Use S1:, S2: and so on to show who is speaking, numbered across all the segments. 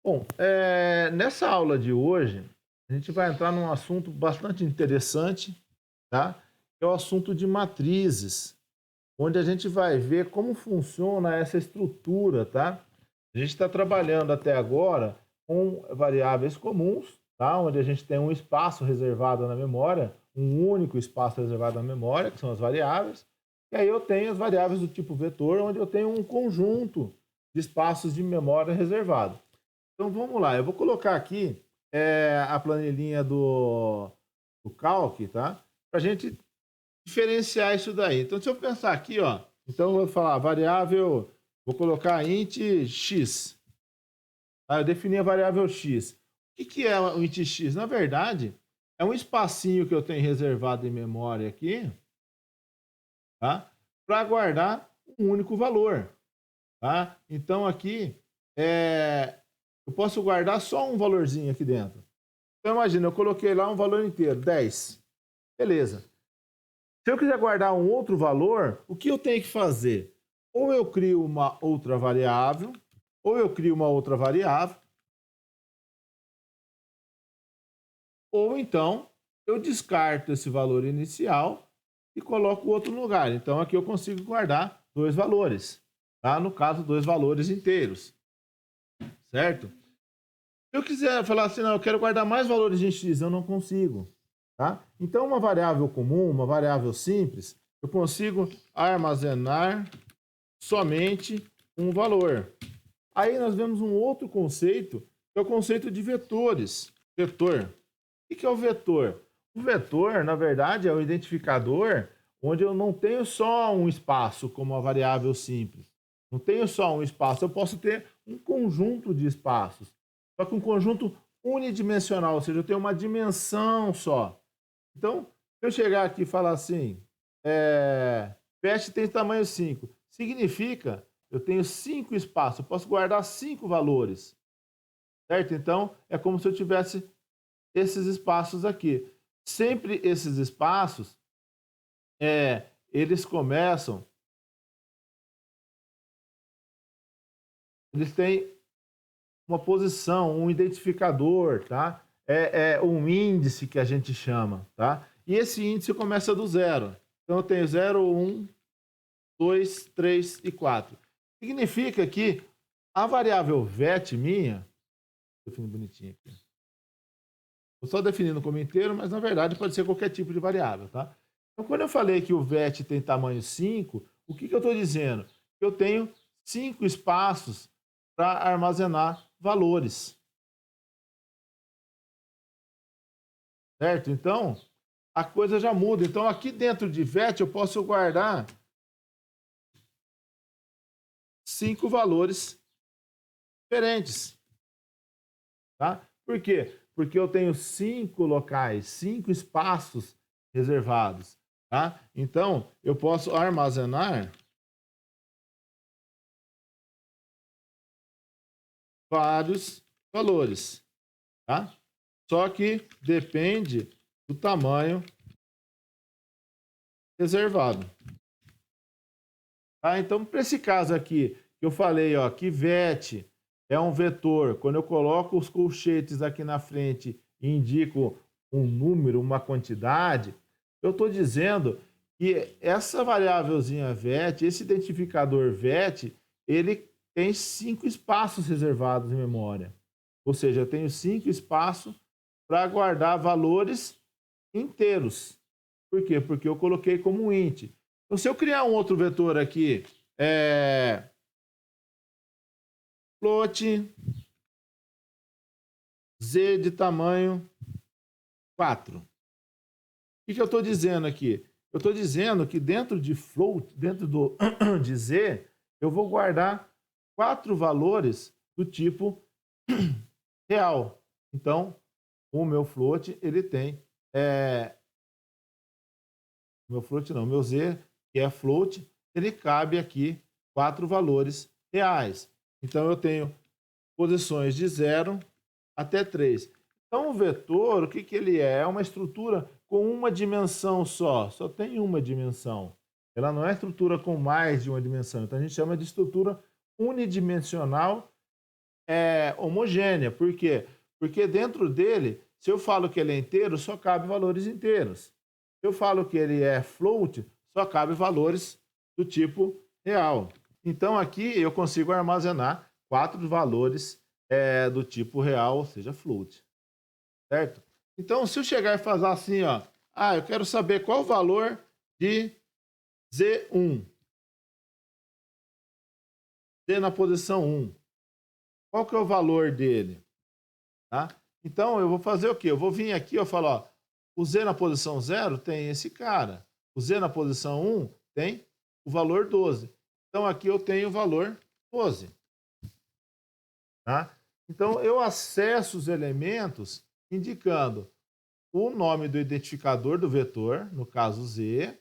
S1: Bom, nessa aula de hoje, a gente vai entrar num assunto bastante interessante, tá? Que é o assunto de matrizes, onde a gente vai ver como funciona essa estrutura, tá? A gente está trabalhando até agora com variáveis comuns, tá? Onde a gente tem um espaço reservado na memória, um único espaço reservado na memória, que são as variáveis. E aí eu tenho as variáveis do tipo vetor, onde eu tenho um conjunto de espaços de memória reservado. Então vamos lá, eu vou colocar aqui a planilhinha do Calc, tá? Para a gente diferenciar isso daí. Então, se eu pensar aqui, ó, então eu vou falar variável, vou colocar int x. Tá? Eu defini a variável x. O que é o int x? Na verdade, é um espacinho que eu tenho reservado em memória aqui, tá? Para guardar um único valor, tá? Então aqui eu posso guardar só um valorzinho aqui dentro. Então imagina, eu coloquei lá um valor inteiro, 10. Beleza. Se eu quiser guardar um outro valor, o que eu tenho que fazer? Ou eu crio uma outra variável, ou eu crio uma outra variável, ou então eu descarto esse valor inicial e coloco outro lugar. Então aqui eu consigo guardar dois valores, tá? No caso, dois valores inteiros, certo? Se eu quiser falar assim, não, eu quero guardar mais valores em x, eu não consigo, tá? Então uma variável comum, uma variável simples, eu consigo armazenar somente um valor. Aí nós vemos um outro conceito, que é o conceito de vetores. Vetor. O que é o vetor? O vetor, na verdade, é o identificador onde eu não tenho só um espaço como a variável simples. Não tenho só um espaço, eu posso ter um conjunto de espaços. Só que um conjunto unidimensional, ou seja, eu tenho uma dimensão só. Então, se eu chegar aqui e falar assim, pet tem tamanho 5, significa eu tenho 5 espaços, eu posso guardar 5 valores, certo? Então, é como se eu tivesse esses espaços aqui. Sempre esses espaços, eles começam, eles têm uma posição, um identificador, tá? É um índice que a gente chama, tá? E esse índice começa do zero. Então eu tenho 0, 1, 2, 3 e 4. Significa que a variável vet minha, definindo bonitinho aqui. Estou só definindo como inteiro, mas na verdade pode ser qualquer tipo de variável, tá? Então quando eu falei que o vet tem tamanho 5, o que eu estou dizendo? Eu tenho 5 espaços para armazenar valores, certo? Então a coisa já muda. Então aqui dentro de vet eu posso guardar 5 valores diferentes, tá? Por quê? Porque eu tenho 5 locais, 5 espaços reservados, tá? Então, eu posso armazenar vários valores, tá? Só que depende do tamanho reservado, tá? Então, para esse caso aqui, que eu falei, ó, que vet é um vetor, quando eu coloco os colchetes aqui na frente e indico um número, uma quantidade, eu estou dizendo que essa variávelzinha vet, esse identificador vet, ele tem 5 espaços reservados em memória. Ou seja, eu tenho 5 espaços para guardar valores inteiros. Por quê? Porque eu coloquei como int. Então, se eu criar um outro vetor aqui, float z de tamanho 4. O que eu estou dizendo aqui? Eu estou dizendo que dentro de float, dentro de z, eu vou guardar 4 valores do tipo real. Então, o meu float, ele tem... meu float não, meu z, que é float, ele cabe aqui 4 valores reais. Então, eu tenho posições de 0 até 3. Então, o vetor, o que ele é? É uma estrutura com uma dimensão só tem uma dimensão. Ela não é estrutura com mais de uma dimensão. Então, a gente chama de estrutura unidimensional homogênea. Por quê? Porque dentro dele, se eu falo que ele é inteiro, só cabe valores inteiros. Se eu falo que ele é float, só cabe valores do tipo real. Então aqui eu consigo armazenar 4 valores do tipo real, ou seja, float. Certo? Então, se eu chegar e falar assim, ó, eu quero saber qual o valor de Z1. Z na posição 1. Qual que é o valor dele? Tá? Então, eu vou fazer o quê? Eu vou vir aqui e falar, ó, o Z na posição 0 tem esse cara. O Z na posição 1 tem o valor 12. Então, aqui eu tenho o valor 12. Tá? Então, eu acesso os elementos indicando o nome do identificador do vetor, no caso Z,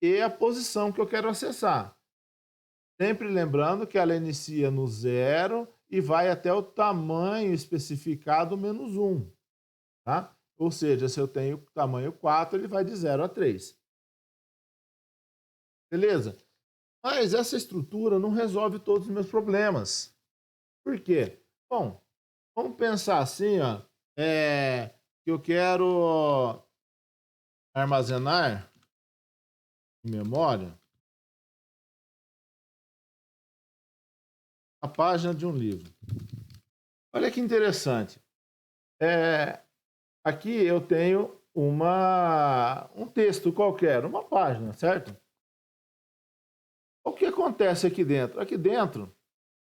S1: e a posição que eu quero acessar. Sempre lembrando que ela inicia no 0 e vai até o tamanho especificado menos 1. Tá? Ou seja, se eu tenho tamanho 4, ele vai de 0 a 3. Beleza? Mas essa estrutura não resolve todos os meus problemas. Por quê? Bom, vamos pensar assim, ó, que eu quero armazenar em memória a página de um livro. Olha que interessante. Aqui eu tenho um texto qualquer, uma página, certo? O que acontece aqui dentro? Aqui dentro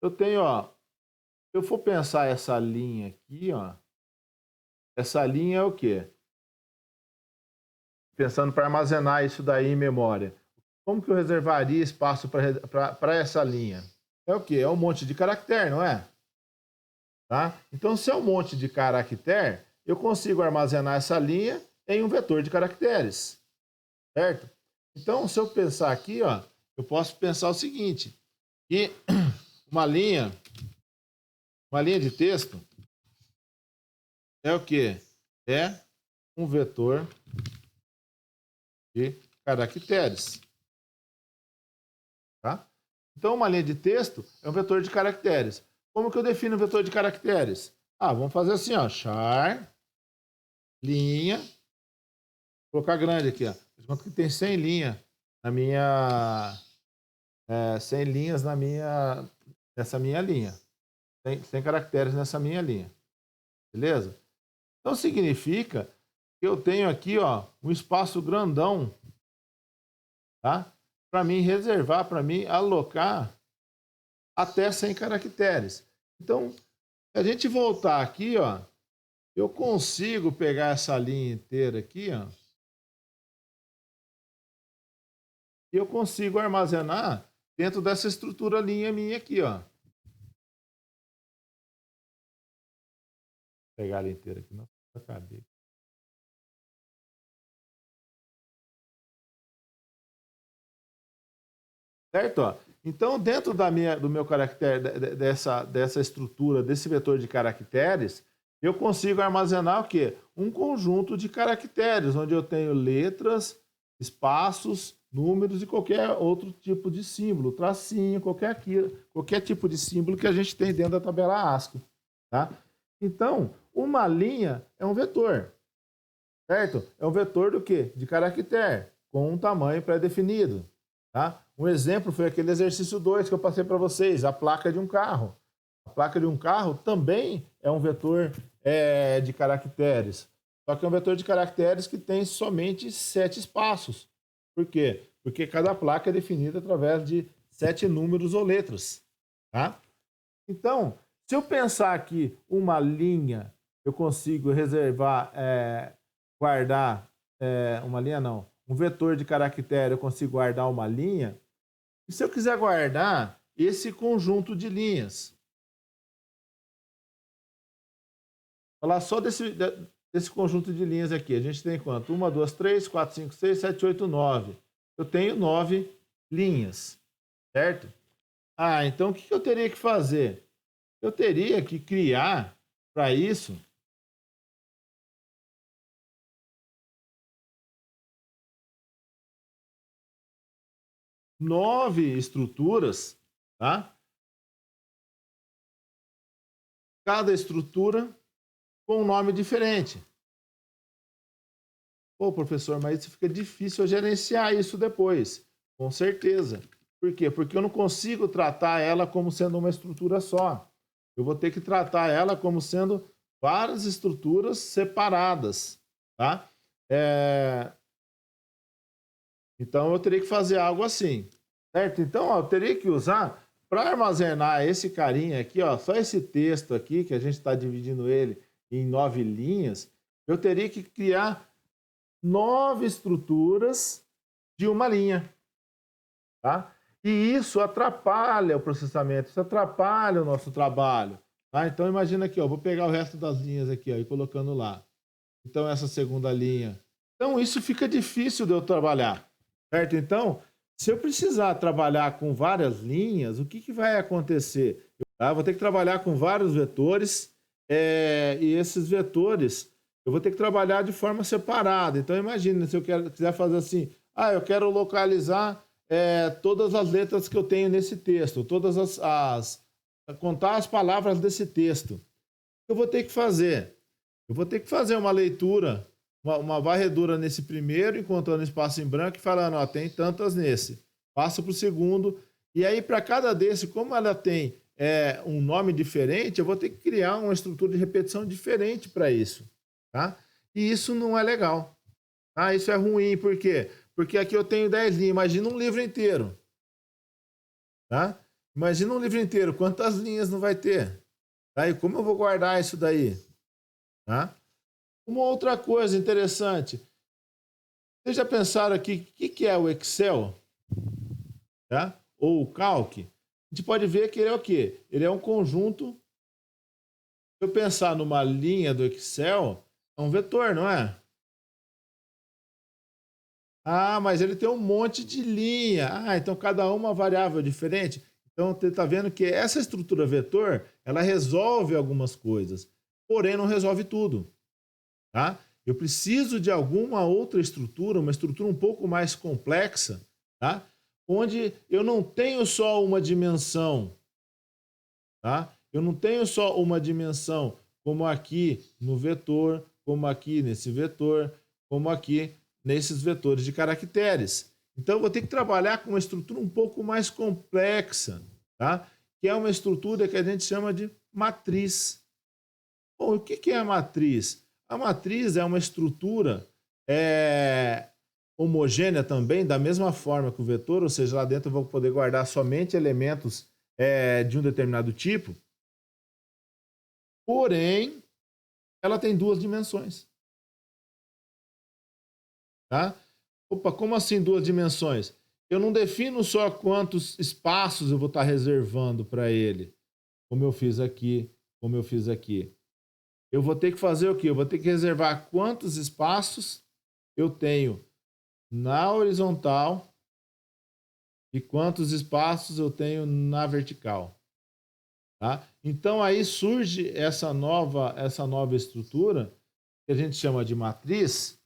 S1: eu tenho, ó, se eu for pensar essa linha aqui, ó, essa linha é o quê? Pensando para armazenar isso daí em memória. Como que eu reservaria espaço para essa linha? É o quê? É um monte de caractere, não é? Tá? Então, se é um monte de caractere, eu consigo armazenar essa linha em um vetor de caracteres. Certo? Então, se eu pensar aqui, ó, eu posso pensar o seguinte, que uma linha de texto é o quê? É um vetor de caracteres. Tá? Então, uma linha de texto é um vetor de caracteres. Como que eu defino um vetor de caracteres? Vamos fazer assim, ó, char, linha, vou colocar grande aqui, ó. Quanto que tem 100 linhas na minha... 100 linhas nessa minha linha. 100 caracteres nessa minha linha. Beleza? Então significa que eu tenho aqui, ó, um espaço grandão, tá? Para mim reservar, para mim alocar até 100 caracteres. Então, se a gente voltar aqui, ó, eu consigo pegar essa linha inteira aqui, ó, e eu consigo armazenar dentro dessa estrutura linha minha aqui, ó. Vou pegar a linha inteira aqui, não vai caber. Certo? Ó. Então, dentro do meu caractere, dessa estrutura, desse vetor de caracteres, eu consigo armazenar o quê? Um conjunto de caracteres, onde eu tenho letras, espaços, números e qualquer outro tipo de símbolo, tracinho, qualquer tipo de símbolo que a gente tem dentro da tabela ASCII. Tá? Então, uma linha é um vetor, certo? É um vetor do quê? De caractere, com um tamanho pré-definido. Tá? Um exemplo foi aquele exercício 2 que eu passei para vocês, a placa de um carro. A placa de um carro também é um vetor de caracteres. Só que é um vetor de caracteres que tem somente 7 espaços. Por quê? Porque cada placa é definida através de 7 números ou letras. Tá? Então, se eu pensar aqui uma linha, eu consigo reservar, guardar, uma linha não, um vetor de caractere, eu consigo guardar uma linha. E se eu quiser guardar esse conjunto de linhas, falar só desse conjunto de linhas aqui, a gente tem quanto? 1, 2, 3, 4, 5, 6, 7, 8, 9. Eu tenho 9 linhas, certo? Então o que eu teria que fazer? Eu teria que criar para isso 9 estruturas, tá? cada estrutura com um nome diferente. Pô, professor, mas isso fica difícil eu gerenciar isso depois. Com certeza. Por quê? Porque eu não consigo tratar ela como sendo uma estrutura só. Eu vou ter que tratar ela como sendo várias estruturas separadas, tá? Então eu teria que fazer algo assim, certo? Então ó, eu teria que usar para armazenar esse carinha aqui, ó, só esse texto aqui que a gente está dividindo ele em 9 linhas, eu teria que criar 9 estruturas de uma linha, tá? E isso atrapalha o processamento, isso atrapalha o nosso trabalho, tá? Então imagina aqui, ó, vou pegar o resto das linhas aqui, ó, e colocando lá. Então essa segunda linha. Então isso fica difícil de eu trabalhar, certo? Então, se eu precisar trabalhar com várias linhas, o que, que vai acontecer? Eu vou ter que trabalhar com vários vetores, e esses vetores eu vou ter que trabalhar de forma separada. Então, imagine se eu quiser fazer assim, eu quero localizar todas as letras que eu tenho nesse texto, contar as palavras desse texto. O que eu vou ter que fazer? Eu vou ter que fazer uma leitura, uma varredura nesse primeiro, encontrando espaço em branco e falando, ó, tem tantas nesse. Passa para o segundo. E aí, para cada desse, como ela tem um nome diferente, eu vou ter que criar uma estrutura de repetição diferente para isso. Tá? E isso não é legal. Tá? Isso é ruim, por quê? Porque aqui eu tenho 10 linhas, imagina um livro inteiro. Tá? Imagina um livro inteiro, quantas linhas não vai ter? Tá? E como eu vou guardar isso daí? Tá? Uma outra coisa interessante, vocês já pensaram aqui o que é o Excel? Tá? Ou o Calc? A gente pode ver que ele é o quê? Ele é um conjunto. Se eu pensar numa linha do Excel, é um vetor, não é? Ah, mas ele tem um monte de linha. Ah, então cada uma variável diferente. Então você está vendo que essa estrutura vetor, ela resolve algumas coisas, porém não resolve tudo. Tá? Eu preciso de alguma outra estrutura, uma estrutura um pouco mais complexa, tá? Onde eu não tenho só uma dimensão, tá? Eu não tenho só uma dimensão, como aqui no vetor, como aqui nesse vetor, como aqui nesses vetores de caracteres. Então eu vou ter que trabalhar com uma estrutura um pouco mais complexa, tá? Que é uma estrutura que a gente chama de matriz. Bom, o que é a matriz? A matriz é uma estrutura homogênea também, da mesma forma que o vetor, ou seja, lá dentro eu vou poder guardar somente elementos de um determinado tipo, porém, ela tem duas dimensões. Tá? Opa, como assim duas dimensões? Eu não defino só quantos espaços eu vou estar reservando para ele, como eu fiz aqui, como eu fiz aqui. Eu vou ter que fazer o quê? Eu vou ter que reservar quantos espaços eu tenho na horizontal e quantos espaços eu tenho na vertical. Tá? Então aí surge essa nova estrutura que a gente chama de matriz,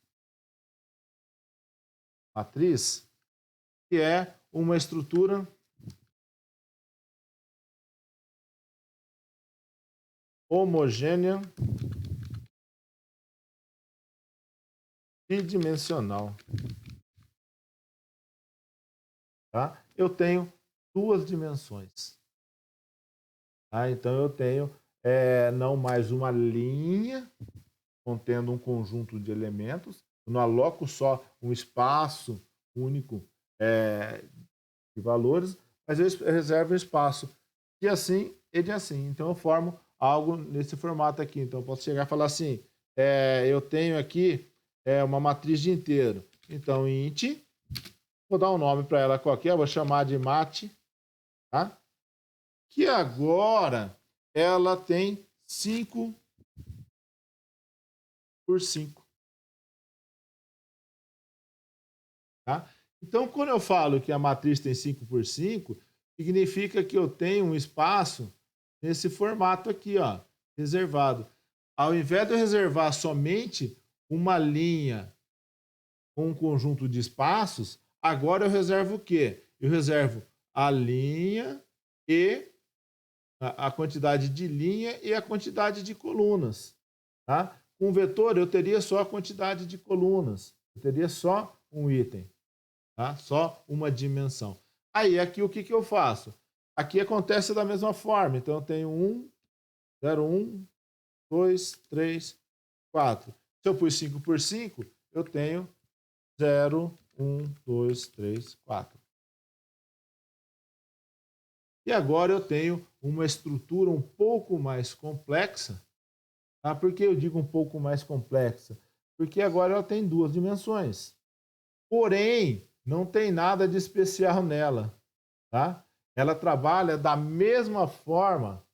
S1: que é uma estrutura homogênea bidimensional. Tá? Eu tenho duas dimensões. Tá? Então eu tenho não mais uma linha contendo um conjunto de elementos, eu não aloco só um espaço único de valores, mas eu reservo espaço de assim e de assim. Então eu formo algo nesse formato aqui. Então eu posso chegar e falar assim, eu tenho aqui uma matriz de inteiro. Então int, vou dar um nome para ela qualquer, vou chamar de mat, tá? Que agora ela tem 5 por 5. Tá? Então, quando eu falo que a matriz tem 5 por 5, significa que eu tenho um espaço nesse formato aqui, ó, reservado. Ao invés de eu reservar somente uma linha com um conjunto de espaços, agora eu reservo o quê? Eu reservo a linha e a quantidade de linha e a quantidade de colunas. Tá? Com o vetor, eu teria só a quantidade de colunas. Eu teria só um item. Tá? Só uma dimensão. Aí, aqui, o que, que eu faço? Aqui acontece da mesma forma. Então, eu tenho 1, 0, 1, 2, 3, 4. Se eu pus 5 por 5, eu tenho 0, 1, 2, 3, 4. E agora eu tenho uma estrutura um pouco mais complexa. Tá? Por que eu digo um pouco mais complexa? Porque agora ela tem duas dimensões. Porém, não tem nada de especial nela. Tá? Ela trabalha da mesma forma.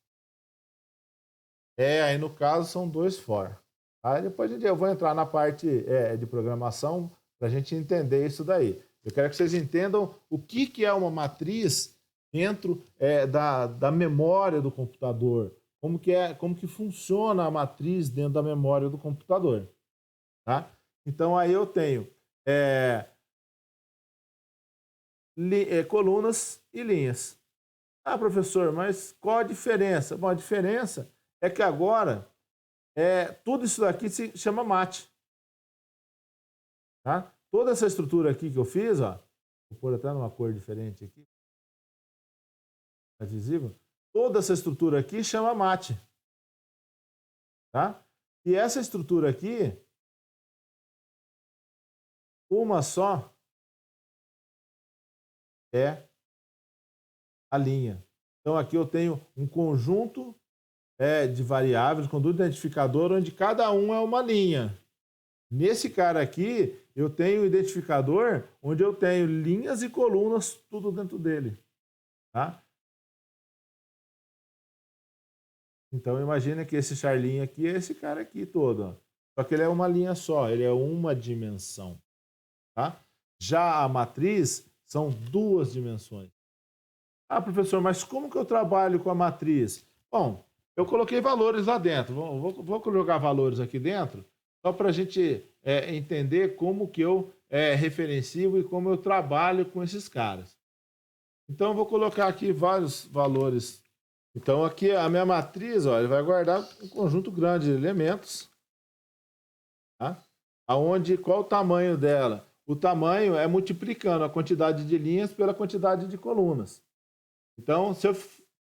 S1: Aí no caso são dois for. Aí depois eu vou entrar na parte de programação para a gente entender isso daí. Eu quero que vocês entendam o que é uma matriz dentro da memória do computador. Como que funciona a matriz dentro da memória do computador. Tá? Então aí eu tenho colunas e linhas. Ah, professor, mas qual a diferença? Bom, a diferença é que agora tudo isso daqui se chama mate. Tá? Toda essa estrutura aqui que eu fiz, ó, vou pôr até numa cor diferente aqui, mais visível. Toda essa estrutura aqui chama mate. Tá? E essa estrutura aqui, uma só, é a linha. Então aqui eu tenho um conjunto de variáveis, conjunto identificador, onde cada um é uma linha. Nesse cara aqui, eu tenho um identificador onde eu tenho linhas e colunas tudo dentro dele. Tá? Então imagina que esse charlinho aqui é esse cara aqui todo. Ó. Só que ele é uma linha só, ele é uma dimensão. Tá? Já a matriz são duas dimensões. Ah, professor, mas como que eu trabalho com a matriz? Bom, eu coloquei valores lá dentro. Vou colocar valores aqui dentro, só para a gente entender como que eu referencio e como eu trabalho com esses caras. Então, eu vou colocar aqui vários valores. Então, aqui a minha matriz, ó, ele vai guardar um conjunto grande de elementos. Tá? Qual o tamanho dela? O tamanho é multiplicando a quantidade de linhas pela quantidade de colunas. Então, se eu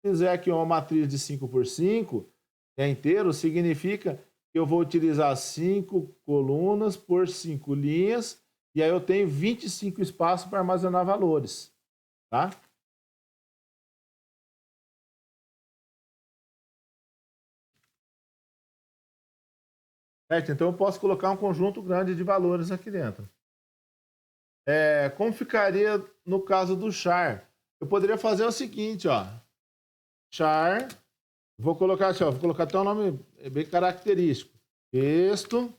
S1: fizer aqui uma matriz de 5 por 5, inteiro, significa que eu vou utilizar 5 colunas por 5 linhas, e aí eu tenho 25 espaços para armazenar valores. Tá? Certo? Então, eu posso colocar um conjunto grande de valores aqui dentro. Como ficaria no caso do char? Eu poderia fazer o seguinte, ó. Char, vou colocar assim, ó, vou colocar até um nome bem característico. Texto,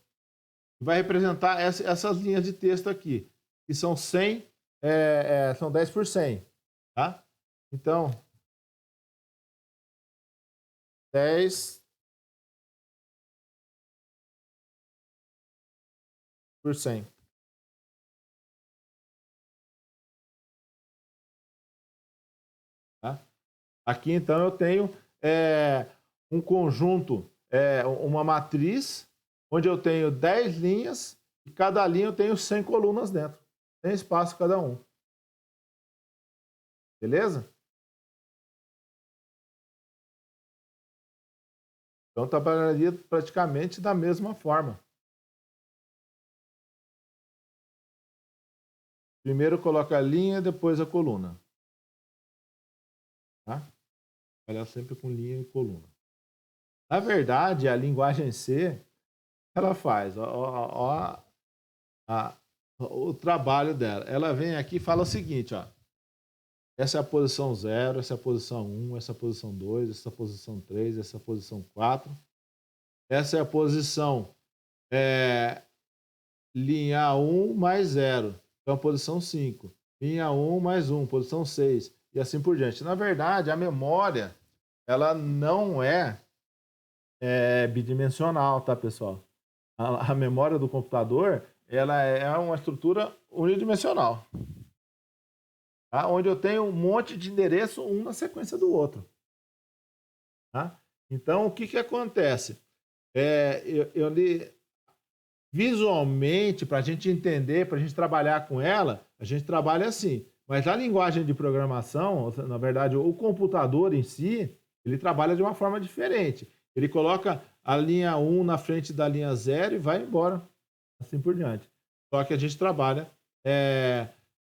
S1: vai representar essas linhas de texto aqui, que são 100, são 10 por 100, tá? Então, 10 por 100. Tá? Aqui, então, eu tenho um conjunto, uma matriz, onde eu tenho 10 linhas, e cada linha eu tenho 100 colunas dentro. Tem espaço cada um. Beleza? Então, trabalharia praticamente da mesma forma. Primeiro coloca a linha, depois a coluna. Tá? Trabalhar sempre com linha e coluna. Na verdade, a linguagem C, ela faz o trabalho dela. Ela vem aqui e fala o seguinte, ó. Essa é a posição 0, essa é a posição 1, essa é a posição 2, essa é a posição 3, essa é a posição 4. Essa é a posição linha 1 mais 0. Então, posição 5. Linha 1 mais 1, posição 6. E assim por diante. Na verdade, a memória, ela não é bidimensional, tá, pessoal? A memória do computador, ela é uma estrutura unidimensional. Tá? Onde eu tenho um monte de endereço, um na sequência do outro. Tá? Então, o que, que acontece? Visualmente, para a gente entender, para a gente trabalhar com ela, a gente trabalha assim. Mas a linguagem de programação, na verdade, o computador em si, ele trabalha de uma forma diferente. Ele coloca a linha 1 na frente da linha 0 e vai embora, assim por diante. Só que a gente trabalha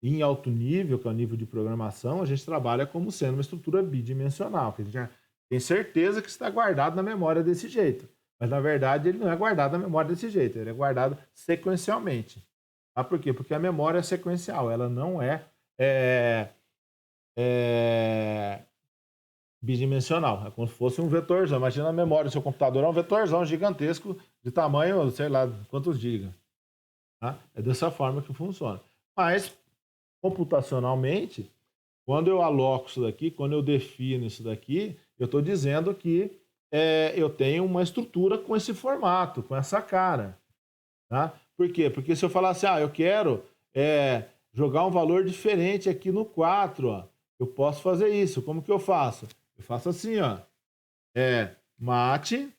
S1: em alto nível, que é o nível de programação, a gente trabalha como sendo uma estrutura bidimensional, que a gente já tem certeza que está guardado na memória desse jeito. Mas, na verdade, ele não é guardado na memória desse jeito, ele é guardado sequencialmente. Tá? Por quê? Porque a memória é sequencial, ela não é bidimensional. É como se fosse um vetorzão. Imagina a memória do seu computador, é um vetorzão gigantesco de tamanho, sei lá, quantos gigas. Tá? É dessa forma que funciona. Mas, computacionalmente, quando eu aloco isso daqui, quando eu defino isso daqui, eu estou dizendo que eu tenho uma estrutura com esse formato, com essa cara. Tá? Por quê? Porque se eu falar assim, eu quero jogar um valor diferente aqui no 4, ó, eu posso fazer isso. Como que eu faço? Eu faço assim, ó. Mate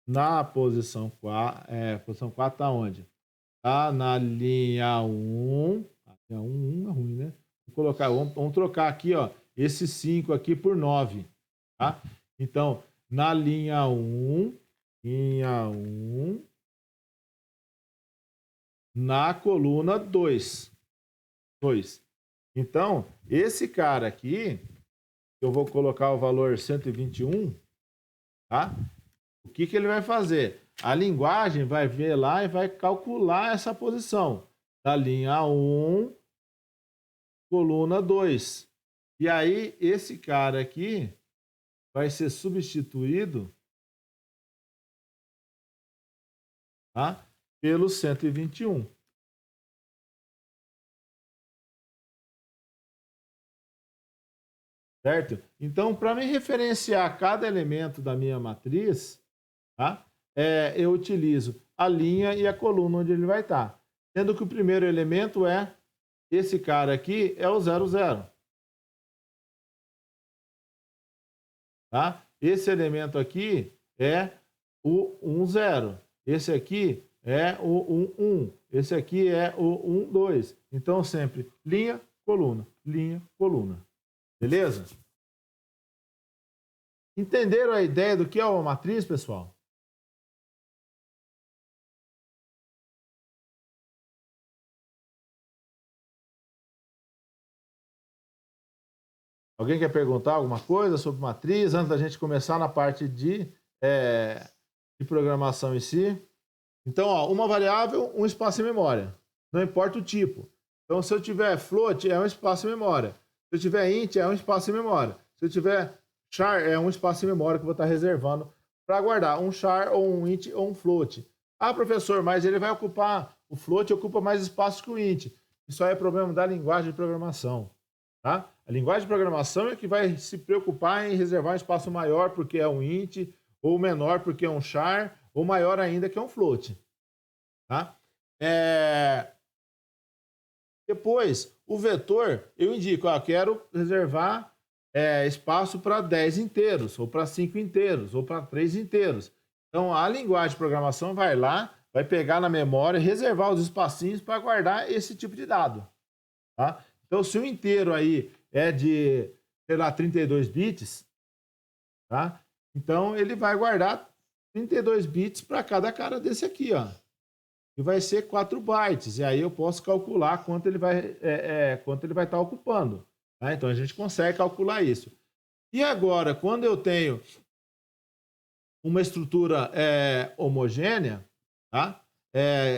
S1: na posição 4. Posição 4 tá onde? Tá na linha 1. A linha 1 é ruim, né? Vamos trocar aqui, ó, esse 5 aqui por 9. Tá? Então, na linha 1, na coluna 2. Então, esse cara aqui, eu vou colocar o valor 121, tá? O que, que ele vai fazer? A linguagem vai ver lá e vai calcular essa posição da linha 1, coluna 2. E aí, esse cara aqui vai ser substituído, tá? Pelo 121. Certo? Então, para me referenciar cada elemento da minha matriz, tá? Eu utilizo a linha e a coluna onde ele vai estar. Sendo que o primeiro elemento esse cara aqui é o 00. Tá? Esse elemento aqui é o 10. Esse aqui é o 11. Esse aqui é o 12. Então, sempre linha, coluna, linha, coluna. Beleza? Entenderam a ideia do que é uma matriz, pessoal? Alguém quer perguntar alguma coisa sobre matriz antes da gente começar na parte de programação em si? Então, ó, uma variável, um espaço em memória. Não importa o tipo. Então, se eu tiver float, é um espaço em memória. Se eu tiver int, é um espaço em memória. Se eu tiver char, é um espaço em memória que eu vou estar reservando para guardar um char, ou um int, ou um float. Ah, professor, mas ele vai ocupar, o float ocupa mais espaço que o int. Isso aí é problema da linguagem de programação. Tá? A linguagem de programação é que vai se preocupar em reservar um espaço maior porque é um int, ou menor porque é um char, ou maior ainda que é um float. Tá? Depois, o vetor, eu indico, quero reservar espaço para 10 inteiros, ou para 5 inteiros, ou para 3 inteiros. Então, a linguagem de programação vai lá, vai pegar na memória, reservar os espacinhos para guardar esse tipo de dado. Tá? Então, se o inteiro aí é de, sei lá, 32 bits, tá? Então ele vai guardar 32 bits para cada cara desse aqui, ó. E vai ser 4 bytes. E aí eu posso calcular quanto ele vai estar ocupando. Tá? Então a gente consegue calcular isso. E agora, quando eu tenho uma estrutura homogênea, tá?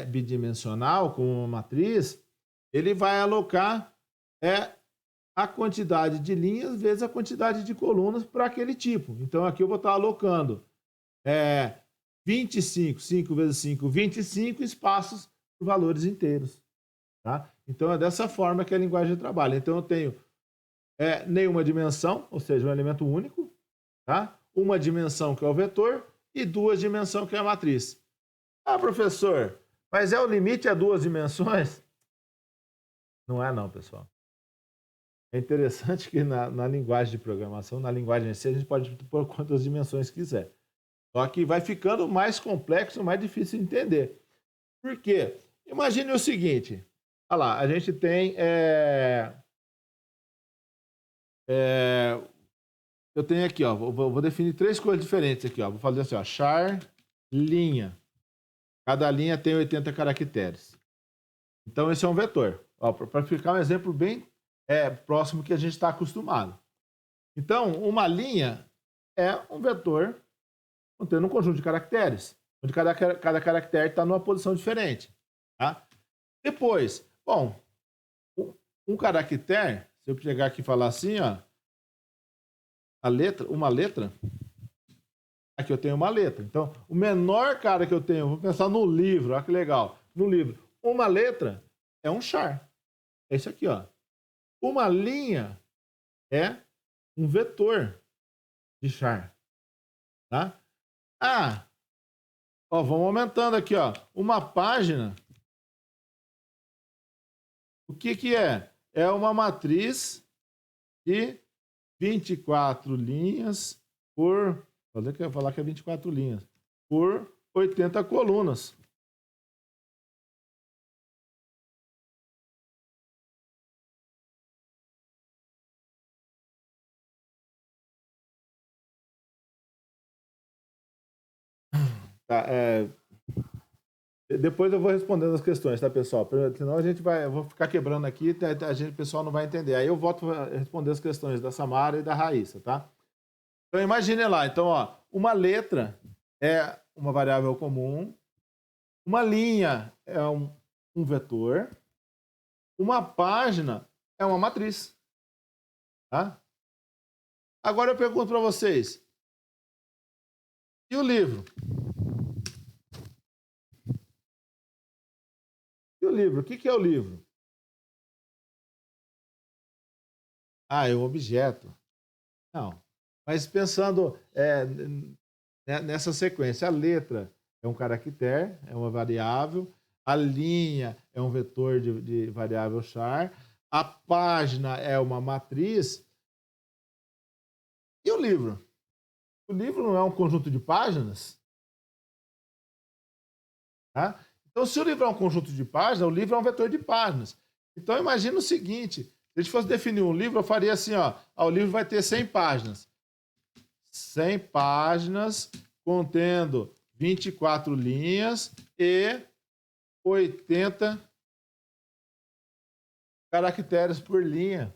S1: Bidimensional, com uma matriz, ele vai alocar a quantidade de linhas vezes a quantidade de colunas para aquele tipo. Então aqui eu vou estar alocando 25, 5 vezes 5, 25 espaços por valores inteiros. Tá? Então é dessa forma que a linguagem trabalha. Então eu tenho nenhuma dimensão, ou seja, um elemento único, tá? Uma dimensão que é o vetor e duas dimensões que é a matriz. Ah, professor, mas o limite a duas dimensões? Não é não, pessoal. É interessante que na linguagem de programação, na linguagem em si, a gente pode pôr quantas dimensões quiser. Só que vai ficando mais complexo, mais difícil de entender. Por quê? Imagine o seguinte. Olha lá, a gente tem... eu tenho aqui, ó, vou definir 3 coisas diferentes aqui, ó. Vou fazer assim, ó, char, linha. Cada linha tem 80 caracteres. Então, esse é um vetor. Para ficar um exemplo bem próximo que a gente está acostumado. Então, uma linha é um vetor contendo um conjunto de caracteres, onde cada caractere está numa posição diferente. Tá? Depois, bom, um caractere, se eu chegar aqui e falar assim, ó, uma letra, aqui eu tenho uma letra. Então, o menor cara que eu tenho, vou pensar no livro, olha que legal. No livro, uma letra é um char. É isso aqui, ó. Uma linha é um vetor de char. Tá? Vamos aumentando aqui, ó. Uma página, o que é? É uma matriz de 24 linhas por... Fazer que eu ia falar que é 24 linhas. Por 80 colunas. Tá, depois eu vou respondendo as questões, tá, pessoal? Senão eu vou ficar quebrando aqui, o pessoal não vai entender. Aí eu volto a responder as questões da Samara e da Raíssa, tá? Então imagine lá, então, ó, uma letra é uma variável comum, uma linha é um vetor, uma página é uma matriz, tá? Agora eu pergunto para vocês, e o livro? E o livro? O que é o livro? É um objeto. Não. Mas pensando nessa sequência, a letra é um caractere, é uma variável, a linha é um vetor de variável char, a página é uma matriz. E o livro? O livro não é um conjunto de páginas? Tá? Então, se o livro é um conjunto de páginas, o livro é um vetor de páginas. Então, imagina o seguinte, se a gente fosse definir um livro, eu faria assim, ó, o livro vai ter 100 páginas. 100 páginas contendo 24 linhas e 80 caracteres por linha.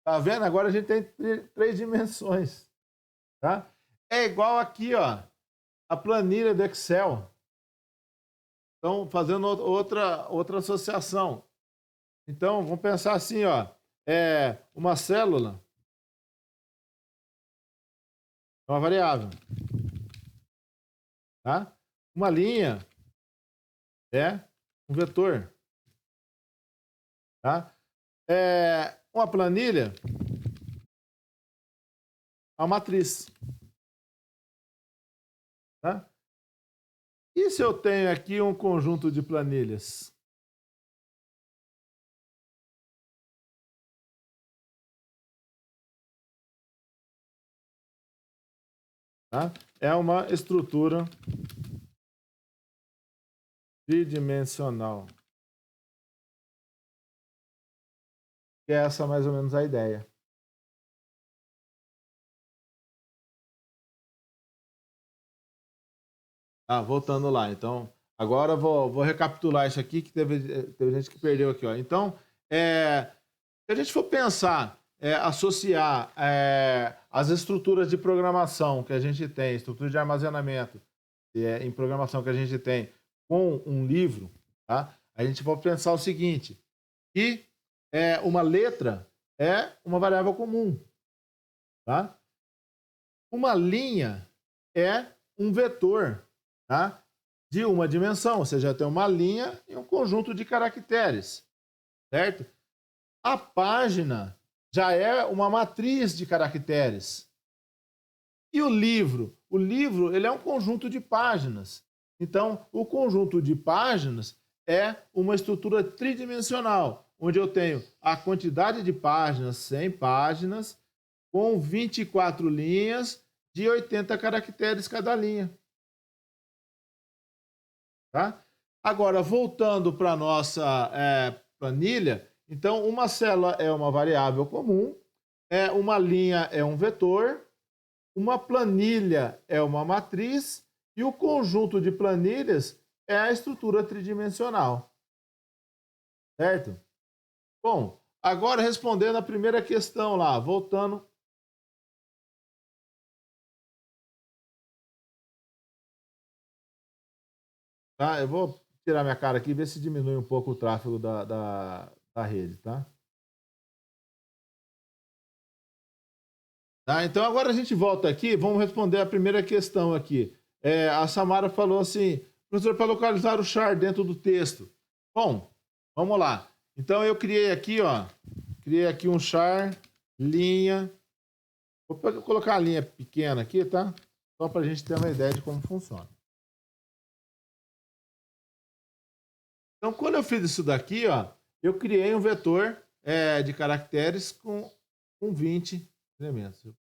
S1: Tá vendo? Agora a gente tem 3 dimensões. Tá? É igual aqui, ó, a planilha do Excel. Então, fazendo outra associação. Então, vamos pensar assim, ó, uma célula é uma variável. Tá? Uma linha é um vetor. Tá? Uma planilha é uma matriz. Tá? E se eu tenho aqui um conjunto de planilhas? Tá? É uma estrutura tridimensional. E é essa mais ou menos a ideia. Voltando lá. Então, agora eu vou recapitular isso aqui, que teve gente que perdeu aqui. Ó. Então, se a gente for pensar, associar as estruturas de programação que a gente tem, estrutura de armazenamento em programação que a gente tem com um livro, tá? A gente pode pensar o seguinte, que uma letra é uma variável comum. Tá? Uma linha é um vetor, tá? De uma dimensão, ou seja, tem uma linha e um conjunto de caracteres, certo? A página já é uma matriz de caracteres. E o livro? O livro ele é um conjunto de páginas. Então, o conjunto de páginas é uma estrutura tridimensional, onde eu tenho a quantidade de páginas, 100 páginas, com 24 linhas de 80 caracteres cada linha. Tá? Agora, voltando para a nossa planilha, então uma célula é uma variável comum, uma linha é um vetor, uma planilha é uma matriz e o conjunto de planilhas é a estrutura tridimensional. Certo? Bom, agora respondendo a primeira questão lá, voltando. Tá? Eu vou tirar minha cara aqui e ver se diminui um pouco o tráfego da rede, tá? Tá? Então agora a gente volta aqui, vamos responder a primeira questão aqui. A Samara falou assim, professor, para localizar o char dentro do texto. Bom, vamos lá. Então eu criei aqui, ó, um char, linha. Vou colocar a linha pequena aqui, tá? Só para a gente ter uma ideia de como funciona. Então, quando eu fiz isso daqui, ó, eu criei um vetor de caracteres com 20 elementos.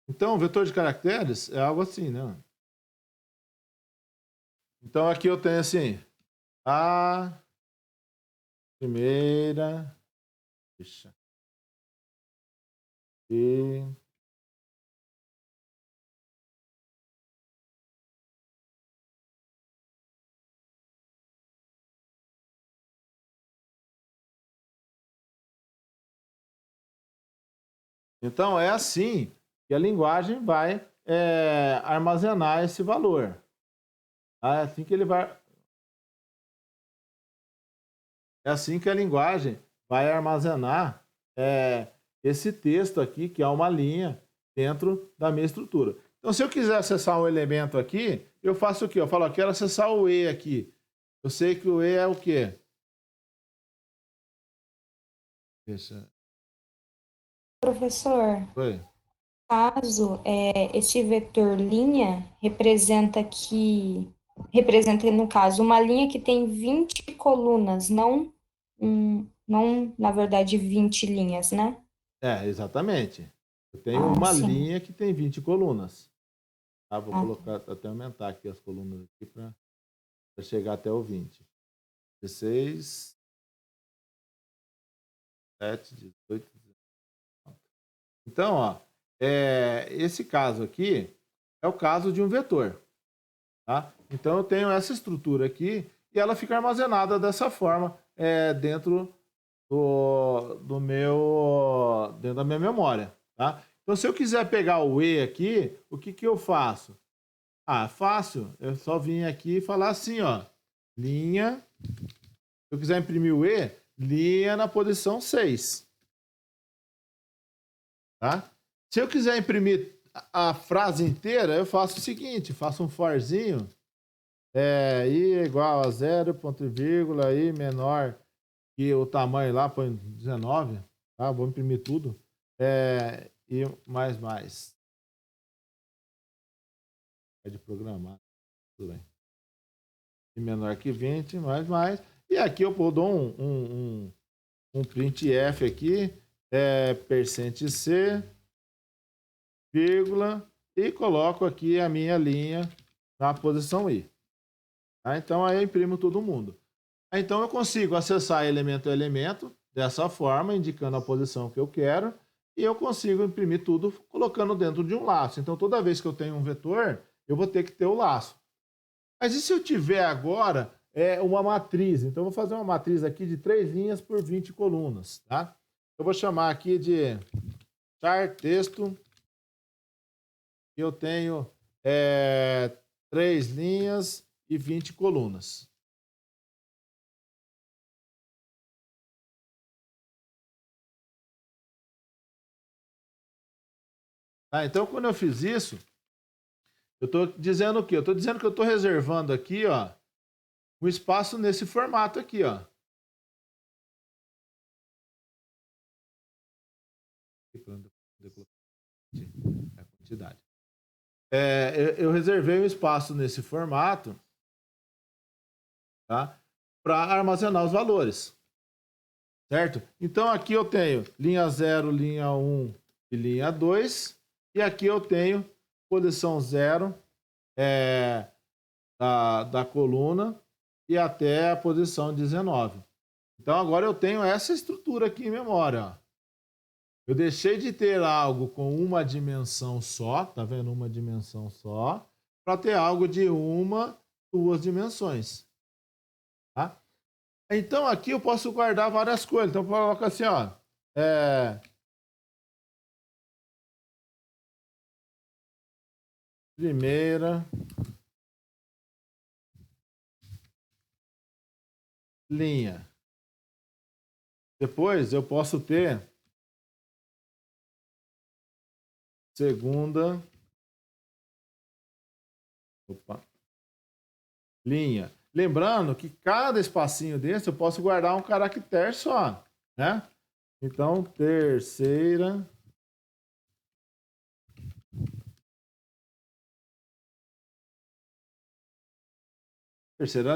S1: Então, o vetor de caracteres é algo assim, né? Então, aqui eu tenho assim, a primeira, e então é assim que a linguagem vai armazenar esse valor. É assim que ele vai. É assim que a linguagem vai armazenar esse texto aqui, que é uma linha, dentro da minha estrutura. Então, se eu quiser acessar um elemento aqui, eu faço o quê? Eu falo, eu quero acessar o E aqui. Eu sei que o E é o quê? Deixa.
S2: Professor,
S1: Oi.
S2: caso este vetor linha representa, no caso, uma linha que tem 20 colunas, não, na verdade, 20 linhas, né?
S1: Exatamente. Eu tenho
S2: Ah,
S1: uma
S2: sim.
S1: linha que tem 20 colunas. Tá? Vou
S2: Ah,
S1: colocar, até aumentar aqui as colunas aqui para chegar até o 20. 16, 7, 18, 19. Então, ó, esse caso aqui é o caso de um vetor. Tá? Então, eu tenho essa estrutura aqui e ela fica armazenada dessa forma dentro dentro da minha memória. Tá? Então, se eu quiser pegar o E aqui, o que, que eu faço? Fácil. Eu só vim aqui e falar assim, ó, linha. Se eu quiser imprimir o E, linha na posição 6. Tá? Se eu quiser imprimir a frase inteira, eu faço o seguinte, faço um forzinho, i é igual a 0, ponto e vírgula, i menor que o tamanho lá, põe 19, tá? Vou imprimir tudo. I mais. É de programar, tudo bem. I menor que 20, mais. E aqui eu dou um printf aqui, %c, vírgula, e coloco aqui a minha linha na posição I. Tá? Então, aí eu imprimo todo mundo. Então, eu consigo acessar elemento a elemento dessa forma, indicando a posição que eu quero, e eu consigo imprimir tudo colocando dentro de um laço. Então, toda vez que eu tenho um vetor, eu vou ter que ter o laço. Mas e se eu tiver agora uma matriz? Então, eu vou fazer uma matriz aqui de 3 linhas por 20 colunas. Tá? Eu vou chamar aqui de char texto. Eu tenho 3 linhas e 20 colunas. Tá? Então, quando eu fiz isso, eu estou dizendo o quê? Eu estou dizendo que eu estou reservando aqui, ó, um espaço nesse formato aqui, ó. a quantidade. Eu reservei um espaço nesse formato, tá? Para armazenar os valores, certo? Então aqui eu tenho linha 0, linha 1 e linha 2, e aqui eu tenho posição 0 da coluna e até a posição 19. Então agora eu tenho essa estrutura aqui em memória, ó. Eu deixei de ter algo com uma dimensão só, tá vendo? Uma dimensão só, para ter algo de uma, duas dimensões. Tá? Então aqui eu posso guardar várias coisas. Então eu coloco assim, ó. Primeira linha. Depois eu posso ter segunda linha. Lembrando que cada espacinho desse eu posso guardar um caractere só, né? Então, terceira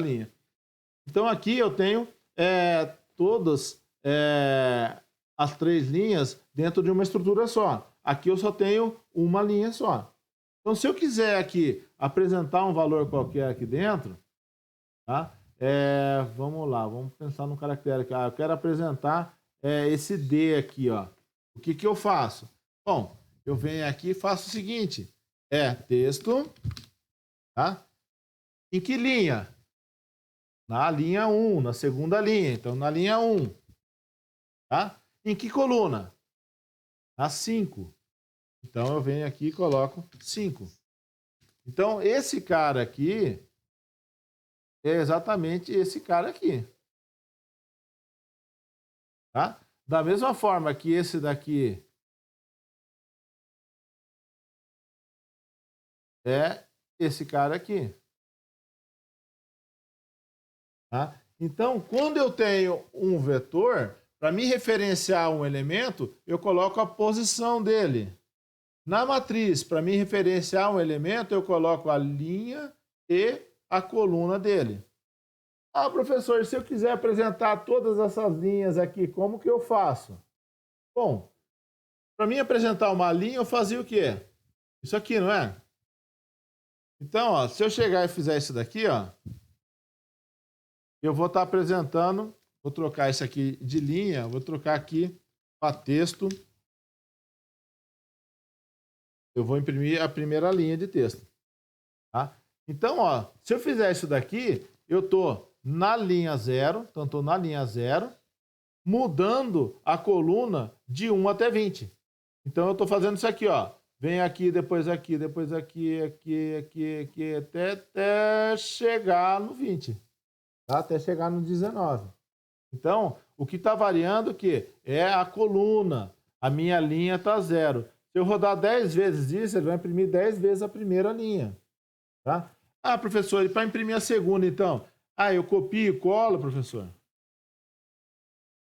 S1: linha. Então, aqui eu tenho todas as 3 linhas dentro de uma estrutura só. Aqui eu só tenho uma linha só. Então, se eu quiser aqui apresentar um valor qualquer aqui dentro, tá? Vamos lá, vamos pensar num caractere aqui. Eu quero apresentar esse D aqui, ó. O que eu faço? Bom, eu venho aqui e faço o seguinte. Texto, tá? Em que linha? Na linha 1, na segunda linha. Então, na linha 1. Tá? Em que coluna? Na 5. Então, eu venho aqui e coloco 5. Então, esse cara aqui é exatamente esse cara aqui. Tá? Da mesma forma que esse daqui é esse cara aqui. Tá? Então, quando eu tenho um vetor, para me referenciar um elemento, eu coloco a posição dele. Na matriz, para me referenciar um elemento, eu coloco a linha e a coluna dele. Ah, professor, se eu quiser apresentar todas essas linhas aqui, como que eu faço? Bom, para mim apresentar uma linha, eu fazia o quê? Isso aqui, não é? Então, ó, se eu chegar e fizer isso daqui, ó, eu vou estar apresentando, vou trocar isso aqui de linha, vou trocar aqui para texto. Eu vou imprimir a primeira linha de texto. Tá? Então, ó, se eu fizer isso daqui, eu estou na linha 0, então estou na linha 0, mudando a coluna de 1 até 20. Então, eu estou fazendo isso aqui, ó. Vem aqui, depois aqui, depois aqui, aqui, até chegar no 20. Tá? Até chegar no 19. Então, o que está variando o quê? É a coluna. A minha linha está 0. Se eu rodar 10 vezes isso, ele vai imprimir 10 vezes a primeira linha. Tá? Ah, professor, e para imprimir a segunda, então? Ah, eu copio e colo, professor?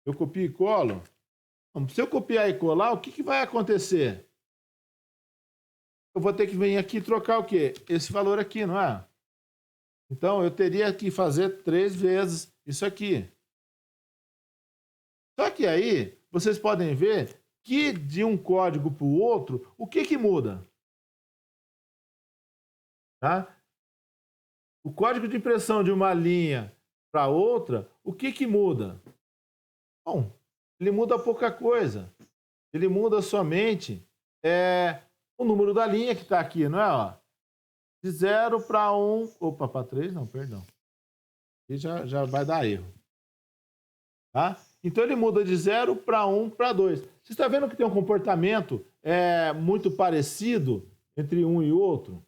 S1: Eu copio e colo? Bom, se eu copiar e colar, o que vai acontecer? Eu vou ter que vir aqui e trocar o quê? Esse valor aqui, não é? Então, eu teria que fazer 3 vezes isso aqui. Só que aí, vocês podem ver que de um código para o outro, o que muda? Tá? O código de impressão de uma linha para outra, o que muda? Bom, ele muda pouca coisa. Ele muda somente o número da linha que está aqui, não é? Ó, de 0 para 1, opa, para 3, não, perdão. Aqui já vai dar erro. Tá? Então ele muda de 0 para 1 para 2. Você está vendo que tem um comportamento muito parecido entre um e outro?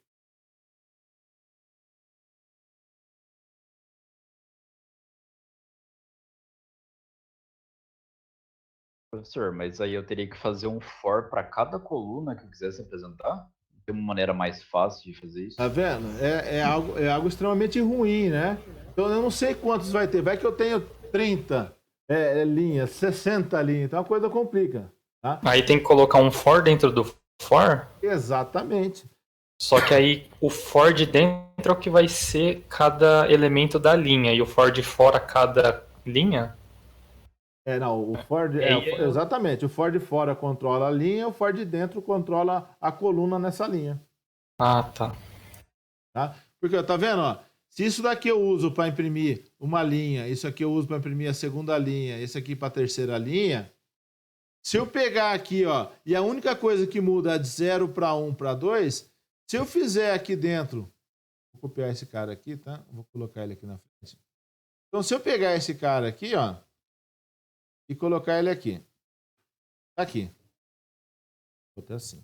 S3: Professor, mas aí eu teria que fazer um for para cada coluna que eu quisesse apresentar? Tem uma maneira mais fácil de fazer isso?
S1: Tá vendo? É algo extremamente ruim, né? Então eu não sei quantos vai ter. Vai que eu tenho 30 linhas, 60 linhas, então a coisa complica. Tá?
S4: Aí tem que colocar um for dentro do for?
S1: Exatamente.
S4: Só que aí o for de dentro é o que vai ser cada elemento da linha, e o for de fora cada linha?
S1: Não, o for de,
S4: Aí
S1: exatamente. O for de fora controla a linha, o for de dentro controla a coluna nessa linha.
S4: Ah, tá.
S1: Tá? Porque, tá vendo? Ó, se isso daqui eu uso para imprimir uma linha, isso aqui eu uso para imprimir a segunda linha, esse aqui para a terceira linha, se eu pegar aqui, ó, e a única coisa que muda é de 0 para 1 para 2, se eu fizer aqui dentro, vou copiar esse cara aqui, tá? Vou colocar ele aqui na frente. Então, se eu pegar esse cara aqui, ó, e colocar ele aqui, tá aqui. Vou até assim.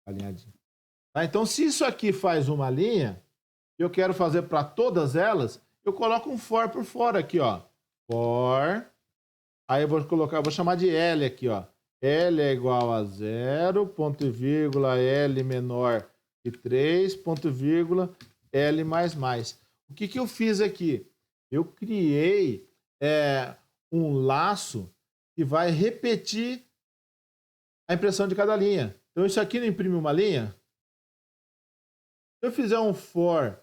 S1: Alinhadinho. Tá? Então, se isso aqui faz uma linha, eu quero fazer para todas elas, eu coloco um for por fora aqui, ó. For. Aí eu vou chamar de L aqui, ó. L é igual a 0, ponto e vírgula, L menor que 3, ponto e vírgula, L mais mais. O que eu fiz aqui? Eu criei um laço que vai repetir a impressão de cada linha. Então, isso aqui não imprime uma linha? Se eu fizer um for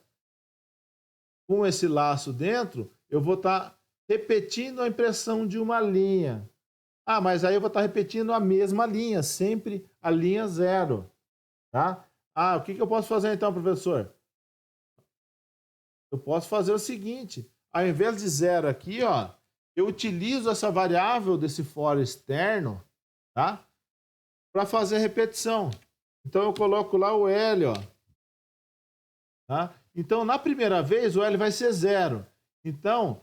S1: com esse laço dentro, eu vou estar repetindo a impressão de uma linha. Ah, mas aí eu vou estar repetindo a mesma linha, sempre a linha 0. Tá? Ah, o que eu posso fazer então, professor? Eu posso fazer o seguinte, ao invés de 0 aqui, ó, eu utilizo essa variável desse for externo, tá? Para fazer a repetição. Então eu coloco lá o L, ó. Tá? Então, na primeira vez, o L vai ser 0. Então,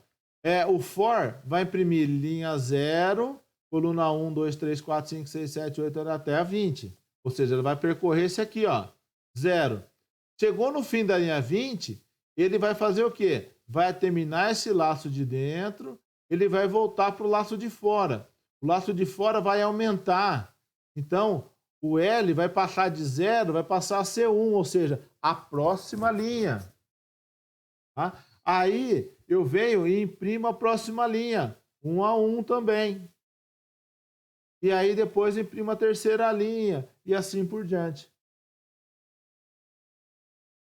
S1: o for vai imprimir linha 0, coluna 1, 2, 3, 4, 5, 6, 7, 8, até a 20. Ou seja, ele vai percorrer esse aqui, ó, 0. Chegou no fim da linha 20, ele vai fazer o quê? Vai terminar esse laço de dentro, ele vai voltar para o laço de fora. O laço de fora vai aumentar. Então, o L vai passar de 0, vai passar a ser 1, ou seja, a próxima linha. Tá? Aí eu venho e imprimo a próxima linha, 1 a 1 também. E aí depois imprimo a terceira linha e assim por diante.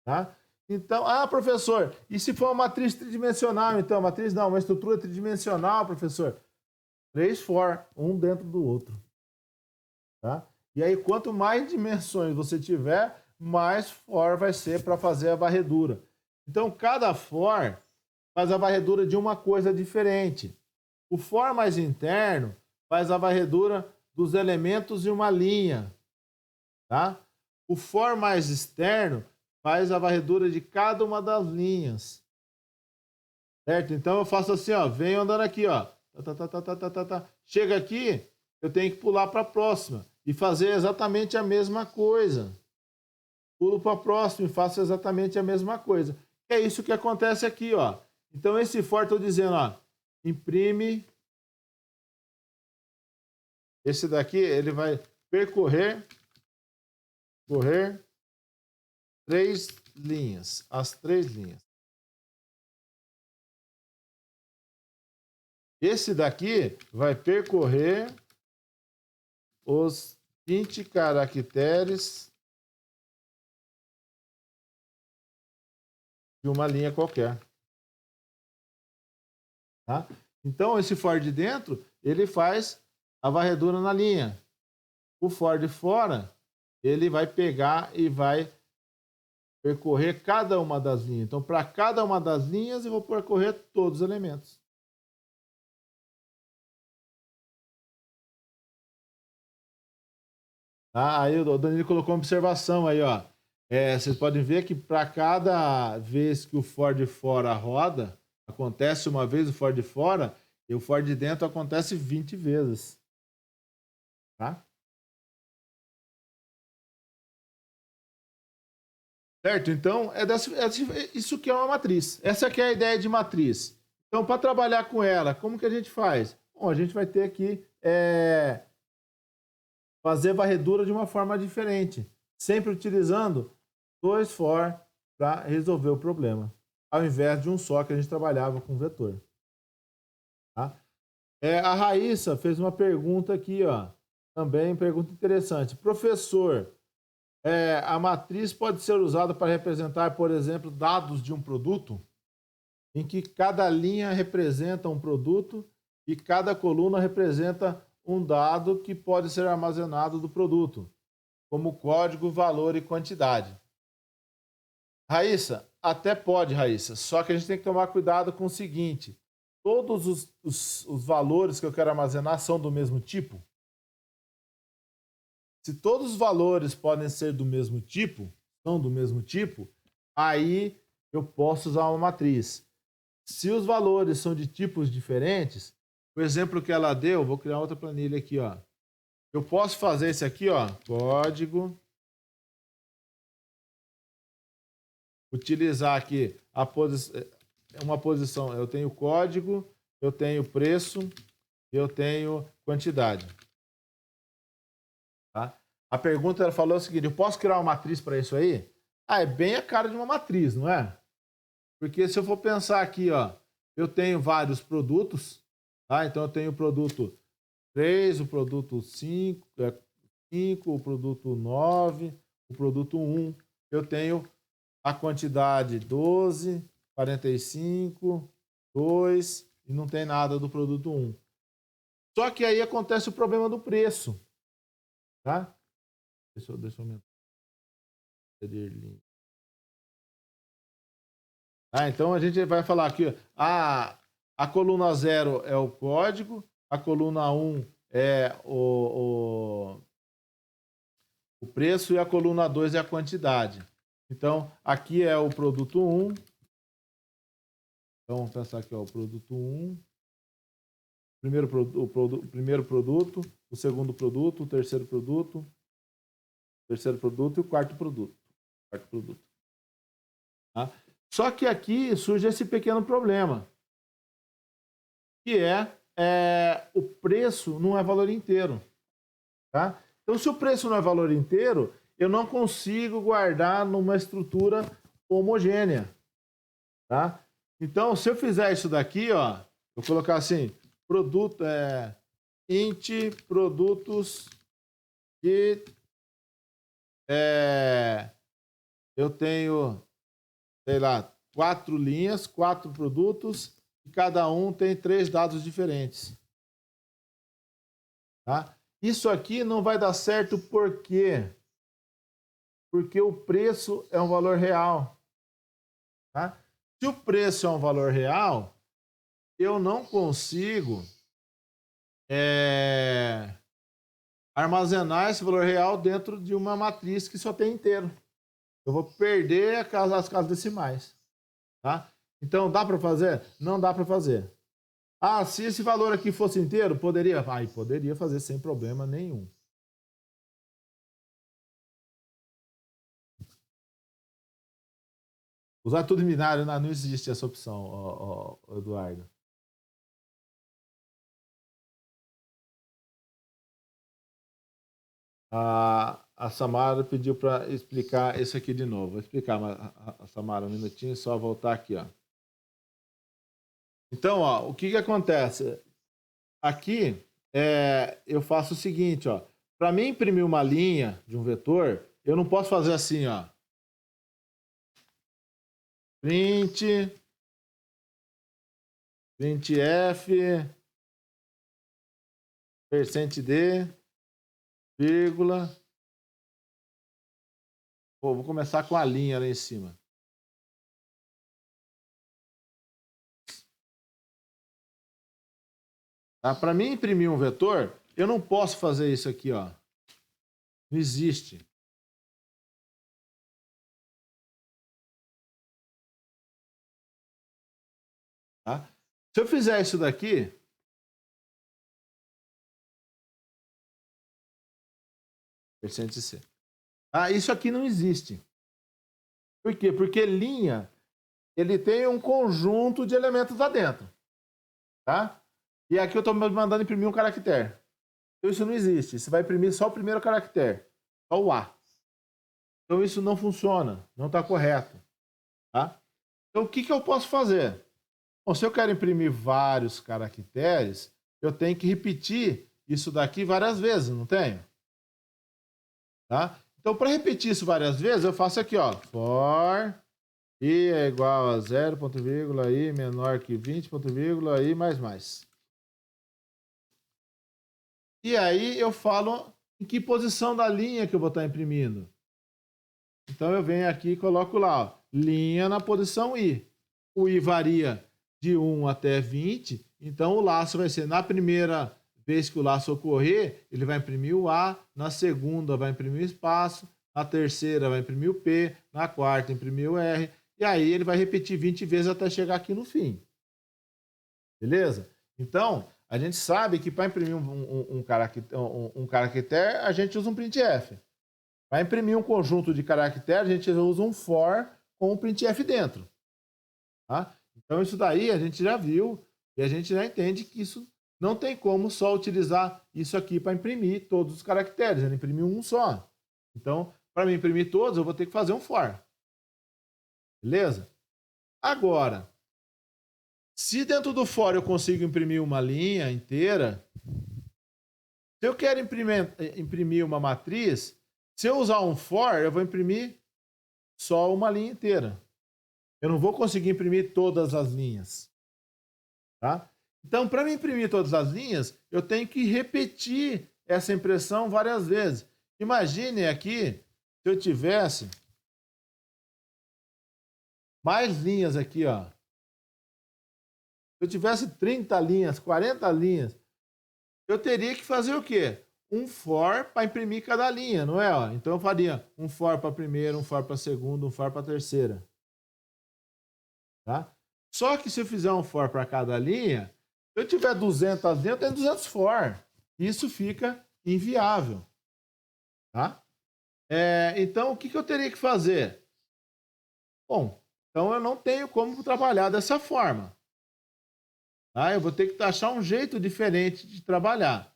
S1: Tá? Então, professor, e se for uma matriz tridimensional, então? Matriz não, uma estrutura tridimensional, professor. 3 for, um dentro do outro. Tá? E aí, quanto mais dimensões você tiver, mais for vai ser para fazer a varredura. Então, cada for faz a varredura de uma coisa diferente. O for mais interno faz a varredura dos elementos de uma linha. Tá? O for mais externo faz a varredura de cada uma das linhas. Certo? Então, eu faço assim, ó, venho andando aqui, ó. Chega aqui, eu tenho que pular para a próxima e fazer exatamente a mesma coisa. Pulo para a próxima e faço exatamente a mesma coisa. É isso que acontece aqui, ó. Então, esse for, estou dizendo, ó, imprime. Esse daqui, ele vai percorrer 3 linhas, as 3 linhas. Esse daqui vai percorrer os 20 caracteres de uma linha qualquer. Tá? Então, esse for de dentro, ele faz a varredura na linha. O for de fora, ele vai pegar e vai percorrer cada uma das linhas. Então, para cada uma das linhas, eu vou percorrer todos os elementos. Tá? Aí o Danilo colocou uma observação aí, ó. Vocês podem ver que para cada vez que o for de fora roda, acontece uma vez o for de fora, e o for de dentro acontece 20 vezes. Tá? Certo? Então, isso que é uma matriz. Essa que é a ideia de matriz. Então, para trabalhar com ela, como que a gente faz? Bom, a gente vai ter que fazer varredura de uma forma diferente, sempre utilizando 2 for para resolver o problema, ao invés de um só que a gente trabalhava com vetor. Tá? A Raíssa fez uma pergunta aqui, ó. Também pergunta interessante. Professor, a matriz pode ser usada para representar, por exemplo, dados de um produto, em que cada linha representa um produto e cada coluna representa um dado que pode ser armazenado do produto, como código, valor e quantidade. Raíssa, até pode, Raíssa, só que a gente tem que tomar cuidado com o seguinte: todos os valores que eu quero armazenar são do mesmo tipo? Se todos os valores podem ser do mesmo tipo, são do mesmo tipo, aí eu posso usar uma matriz. Se os valores são de tipos diferentes, o exemplo que ela deu, vou criar outra planilha aqui, ó. Eu posso fazer esse aqui, ó, código. Utilizar aqui uma posição. Eu tenho código, eu tenho preço, eu tenho quantidade. Tá? A pergunta ela falou o seguinte: eu posso criar uma matriz para isso aí? É bem a cara de uma matriz, não é? Porque se eu for pensar aqui, ó, eu tenho vários produtos, tá? Então eu tenho o produto 3, o produto 5, o produto 9, o produto 1. Eu tenho a quantidade 12, 45, 2 e não tem nada do produto 1. Só que aí acontece o problema do preço. Tá? Deixa eu aumentar. Então a gente vai falar aqui, a coluna 0 é o código, a coluna 1 é o preço e a coluna 2 é a quantidade. Então aqui é o produto 1. Então vamos pensar aqui, ó, o produto 1. O primeiro produto, o segundo produto, o terceiro produto e o quarto produto. Tá? Só que aqui surge esse pequeno problema, que o preço não é valor inteiro. Tá? Então, se o preço não é valor inteiro, eu não consigo guardar numa estrutura homogênea. Tá? Então, se eu fizer isso daqui, ó, vou colocar assim, int produtos que eu tenho, sei lá, 4 linhas, 4 produtos, e cada um tem 3 dados diferentes. Tá? Isso aqui não vai dar certo por quê? Porque o preço é um valor real. Tá? Se o preço é um valor real, eu não consigo armazenar esse valor real dentro de uma matriz que só tem inteiro. Eu vou perder as casas decimais. Tá? Então, dá para fazer? Não dá para fazer. Se esse valor aqui fosse inteiro, poderia? Poderia fazer sem problema nenhum. Usar tudo em binário, não existe essa opção, Eduardo. A Samara pediu para explicar isso aqui de novo. Vou explicar, a Samara, um minutinho, só voltar aqui, ó. Então, ó, o que acontece? Aqui, eu faço o seguinte, ó. Para mim imprimir uma linha de um vetor, eu não posso fazer assim, ó. Printf, %d, vírgula. Vou começar com a linha lá em cima. Tá? Para mim imprimir um vetor, eu não posso fazer isso aqui, ó. Não existe. Tá? Se eu fizer isso daqui, %c. Isso aqui não existe. Por quê? Porque linha, ele tem um conjunto de elementos lá dentro. Tá? E aqui eu estou mandando imprimir um caractere. Então isso não existe. Você vai imprimir só o primeiro caractere, só o A. Então isso não funciona, não está correto. Tá? Então o que eu posso fazer? Bom, se eu quero imprimir vários caracteres, eu tenho que repetir isso daqui várias vezes, não tenho? Tá? Então, para repetir isso várias vezes, eu faço aqui, ó, for i é igual a 0, ponto vírgula, i menor que 20, ponto vírgula, i mais. E aí eu falo em que posição da linha que eu vou estar imprimindo. Então eu venho aqui e coloco lá, ó, linha na posição i. O i varia de 1 até 20, então o laço vai ser, na primeira vez que o laço ocorrer, ele vai imprimir o A, na segunda vai imprimir o espaço, na terceira vai imprimir o P, na quarta imprimir o R, e aí ele vai repetir 20 vezes até chegar aqui no fim. Beleza? Então, a gente sabe que para imprimir um caractere, a gente usa um printf. Para imprimir um conjunto de caracteres, a gente usa um for com um printf dentro. Tá? Então, isso daí a gente já viu e a gente já entende que isso não tem como só utilizar isso aqui para imprimir todos os caracteres. Ele imprimiu um só. Então, para me imprimir todos, eu vou ter que fazer um for. Beleza? Agora, se dentro do for eu consigo imprimir uma linha inteira, se eu quero imprimir uma matriz, se eu usar um for, eu vou imprimir só uma linha inteira. Eu não vou conseguir imprimir todas as linhas. Tá? Então, para me imprimir todas as linhas, eu tenho que repetir essa impressão várias vezes. Imagine aqui, se eu tivesse mais linhas aqui, ó. Se eu tivesse 30 linhas, 40 linhas, eu teria que fazer o quê? Um for para imprimir cada linha, não é? Ó? Então eu faria um for para a primeira, um for para a segunda, um for para a terceira. Tá? Só que se eu fizer um for para cada linha, se eu tiver 200 linhas, eu tenho 200 for. Isso fica inviável. Tá? Então, o que eu teria que fazer? Bom, então eu não tenho como trabalhar dessa forma. Tá? Eu vou ter que achar um jeito diferente de trabalhar.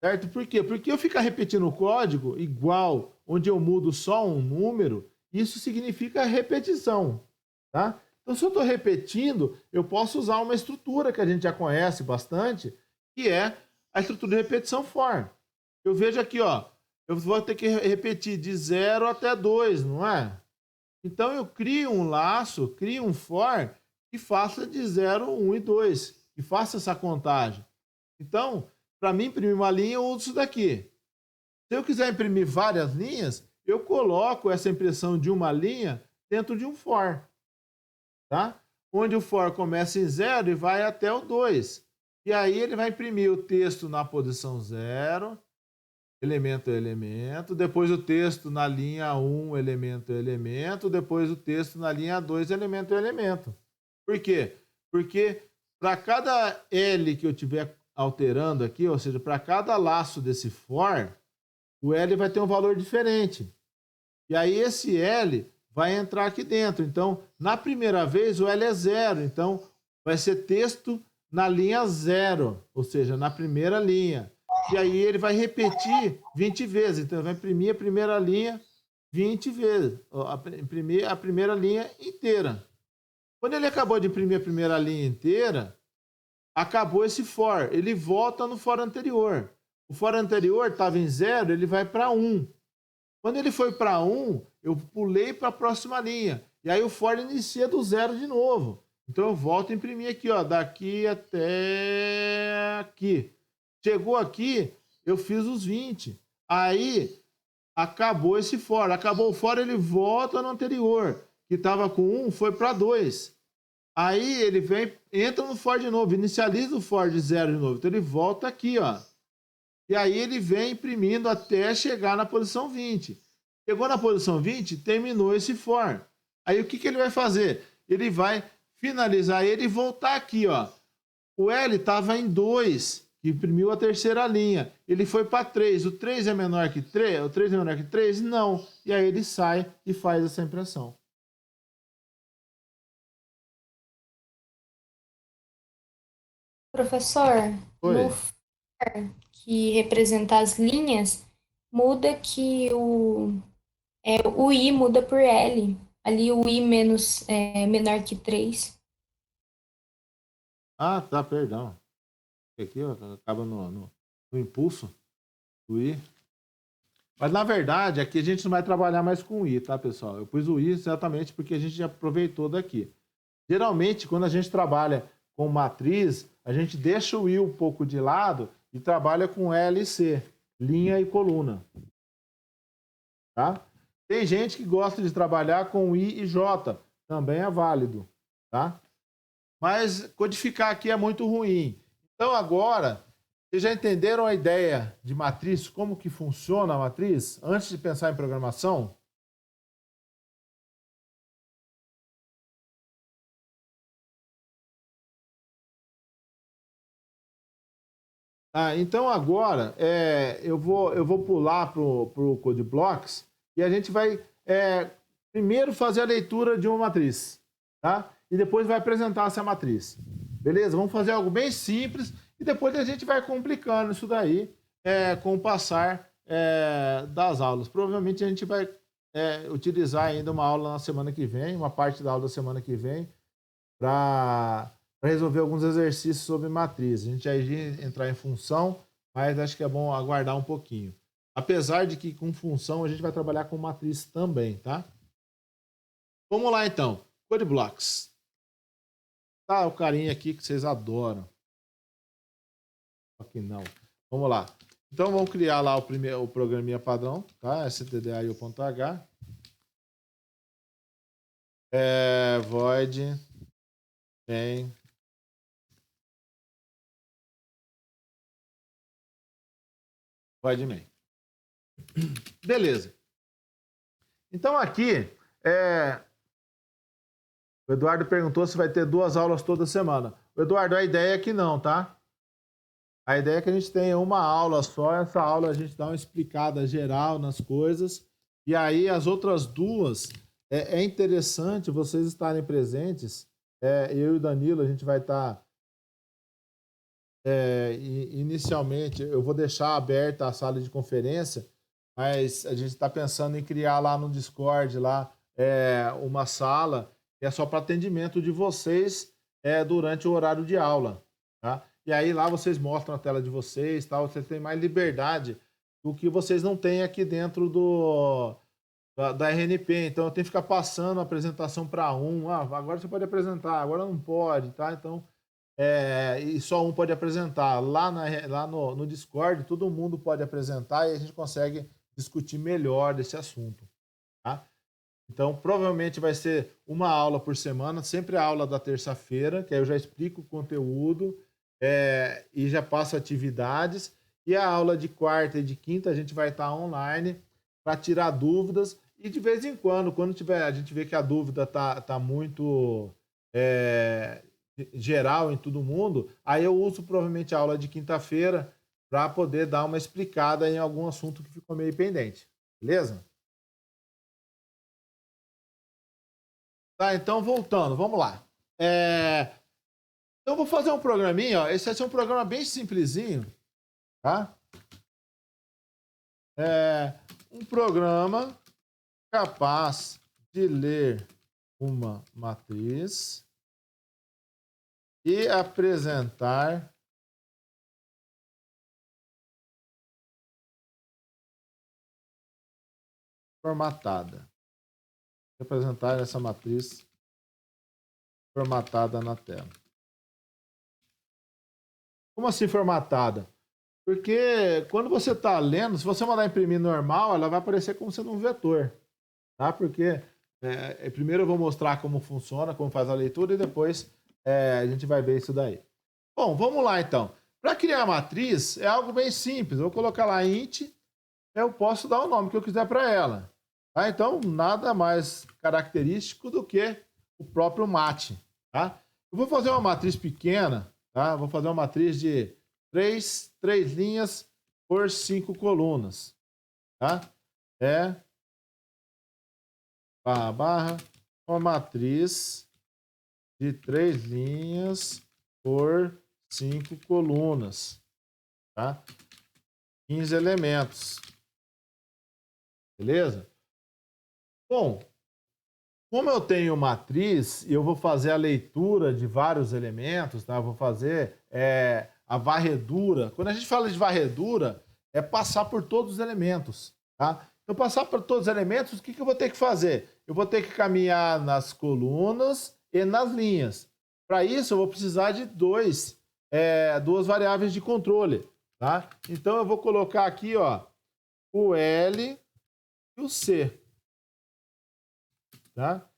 S1: Certo? Por quê? Porque eu ficar repetindo o código igual, onde eu mudo só um número, isso significa repetição. Tá? Então, se eu estou repetindo, eu posso usar uma estrutura que a gente já conhece bastante, que é a estrutura de repetição for. Eu vejo aqui, ó, eu vou ter que repetir de 0 até 2, não é? Então, eu crio um laço, crio um for que faça de 0, 1 e 2, que faça essa contagem. Então, para mim imprimir uma linha, eu uso isso daqui. Se eu quiser imprimir várias linhas, eu coloco essa impressão de uma linha dentro de um for. Tá? Onde o for começa em 0 e vai até o 2. E aí ele vai imprimir o texto na posição 0, elemento a elemento, depois o texto na linha 1, elemento a elemento, depois o texto na linha 2, elemento a elemento. Por quê? Porque para cada L que eu tiver alterando aqui, ou seja, para cada laço desse for, o L vai ter um valor diferente. E aí esse L vai entrar aqui dentro. Então, na primeira vez, o L é 0. Então, vai ser texto na linha 0, ou seja, na primeira linha. E aí ele vai repetir 20 vezes. Então, vai imprimir a primeira linha 20 vezes. Imprimir a primeira linha inteira. Quando ele acabou de imprimir a primeira linha inteira, acabou esse for. Ele volta no for anterior. O for anterior estava em 0, ele vai para 1. Quando ele foi para 1, eu pulei para a próxima linha. E aí o for inicia do 0 de novo. Então eu volto a imprimir aqui, ó, daqui até aqui. Chegou aqui, eu fiz os 20. Aí acabou esse for. Acabou o for, ele volta no anterior, que estava com 1, foi para 2. Aí ele vem, entra no for de novo, inicializa o for de 0 de novo. Então ele volta aqui, ó. E aí ele vem imprimindo até chegar na posição 20. Chegou na posição 20, terminou esse for. Aí o que ele vai fazer? Ele vai finalizar ele e voltar aqui, ó. O L estava em 2, que imprimiu a terceira linha. Ele foi para 3. O 3 é menor que 3? O 3 é menor que 3? Não. E aí ele sai e faz essa impressão.
S2: Professor,
S1: Oi.
S2: no for que representa as linhas, muda que o I muda por L. ali o I menor que 3.
S1: Ah, tá, perdão. Aqui, ó, acaba no impulso do I. Mas, na verdade, aqui a gente não vai trabalhar mais com o I, tá, pessoal? Eu pus o I exatamente porque a gente já aproveitou daqui. Geralmente, quando a gente trabalha com matriz, a gente deixa o I um pouco de lado e trabalha com L e C, linha e coluna. Tá? Tem gente que gosta de trabalhar com I e J, também é válido. Tá? Mas codificar aqui é muito ruim. Então, agora, vocês já entenderam a ideia de matriz, como que funciona a matriz, antes de pensar em programação? Então agora eu vou pular para o Code Blocks e a gente vai primeiro fazer a leitura de uma matriz, tá? E depois vai apresentar essa matriz. Beleza? Vamos fazer algo bem simples e depois a gente vai complicando isso daí com o passar das aulas. Provavelmente a gente vai utilizar ainda uma aula na semana que vem, uma parte da aula da semana que vem, para resolver alguns exercícios sobre matriz. A gente já ia entrar em função, mas acho que é bom aguardar um pouquinho. Apesar de que com função a gente vai trabalhar com matriz também, tá? Vamos lá então. Code Blocks. Tá o carinha aqui que vocês adoram. Aqui não. Vamos lá. Então vamos criar lá o programinha padrão, tá? stdio.h. Void tem void main. Beleza. Então aqui o Eduardo perguntou se vai ter 2 aulas toda semana. Eduardo, a ideia é que não, tá? A ideia é que a gente tenha uma aula só. Essa aula a gente dá uma explicada geral nas coisas. E aí as outras 2, é interessante vocês estarem presentes. Eu e o Danilo, a gente vai estar... inicialmente, eu vou deixar aberta a sala de conferência, mas a gente está pensando em criar lá no Discord lá, uma sala que é só para atendimento de vocês durante o horário de aula. Tá? E aí lá vocês mostram a tela de vocês, tá? Vocês têm mais liberdade do que vocês não têm aqui dentro da RNP. Então eu tenho que ficar passando a apresentação para um. Agora você pode apresentar, agora não pode, tá? Então, e só um pode apresentar. Lá no Discord, todo mundo pode apresentar e a gente consegue discutir melhor desse assunto. Tá? Então, provavelmente vai ser uma aula por semana, sempre a aula da terça-feira, que aí eu já explico o conteúdo e já passo atividades. E a aula de quarta e de quinta a gente vai estar online para tirar dúvidas. E de vez em quando a gente vê que a dúvida tá muito geral em todo mundo, aí eu uso provavelmente a aula de quinta-feira para poder dar uma explicada em algum assunto que ficou meio pendente. Beleza? Tá, então voltando, vamos lá. Então eu vou fazer um programinha, ó. Esse vai ser um programa bem simplesinho, tá? Um programa capaz de ler uma matriz e apresentar formatada. Representar essa matriz formatada na tela. Como assim formatada? Porque quando você está lendo, se você mandar imprimir normal, ela vai aparecer como sendo um vetor. Tá? Porque primeiro eu vou mostrar como funciona, como faz a leitura, e depois a gente vai ver isso daí. Bom, vamos lá então. Para criar a matriz, é algo bem simples. Eu vou colocar lá int, eu posso dar o nome que eu quiser para ela. Tá? Então, nada mais característico do que o próprio mat. Tá? Eu vou fazer uma matriz pequena, tá? Vou fazer uma matriz de 3 linhas por 5 colunas. Tá? Uma matriz de 3 linhas por 5 colunas. Tá? 15 elementos. Beleza? Bom, Como eu tenho matriz, eu vou fazer a leitura de vários elementos, tá? Eu vou fazer a varredura. Quando a gente fala de varredura, é passar por todos os elementos, tá? Então, passar por todos os elementos, o que eu vou ter que fazer? Eu vou ter que caminhar nas colunas e nas linhas. Para isso, eu vou precisar de duas variáveis de controle, tá? Então, eu vou colocar aqui, ó, o L e o C. Tá?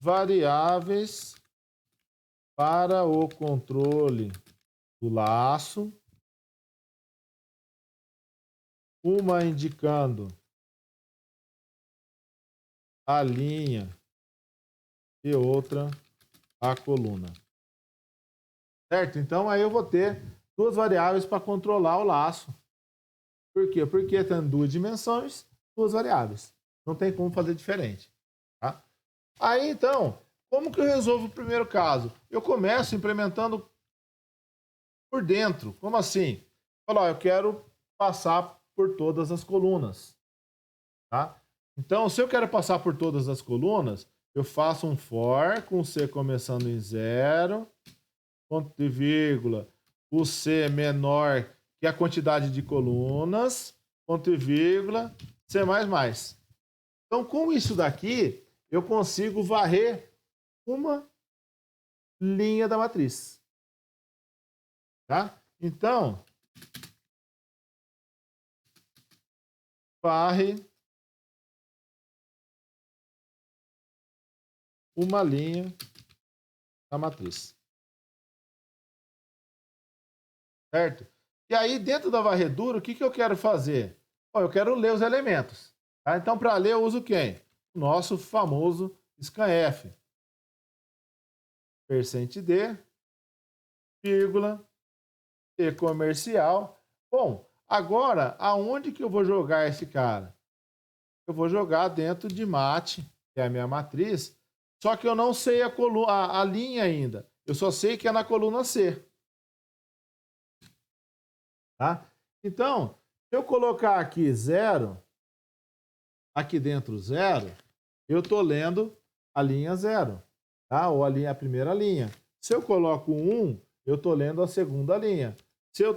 S1: Variáveis para o controle do laço, uma indicando a linha e outra a coluna. Certo? Então aí eu vou ter duas variáveis para controlar o laço. Por quê? Porque tem duas dimensões, duas variáveis. Não tem como fazer diferente. Tá? Aí, então, como que eu resolvo o primeiro caso? Eu começo implementando por dentro. Como assim? Falo, eu quero passar por todas as colunas. Tá? Então, se eu quero passar por todas as colunas, eu faço um for com C começando em 0, ponto e vírgula, o C menor que a quantidade de colunas, ponto e vírgula, C++. Então, com isso daqui, eu consigo varrer uma linha da matriz. Tá? Então, varre uma linha da matriz. Certo? E aí, dentro da varredura, o que eu quero fazer? Bom, eu quero ler os elementos. Tá? Então, para ler, eu uso quem? O nosso famoso scanf. %D, vírgula, e comercial. Bom, agora, aonde que eu vou jogar esse cara? Eu vou jogar dentro de mat, que é a minha matriz, só que eu não sei a linha ainda. Eu só sei que é na coluna C. Tá? Então, se eu colocar aqui 0, aqui dentro 0, eu estou lendo a linha 0, tá? Ou a primeira linha. Se eu coloco 1, eu estou lendo a segunda linha. Se eu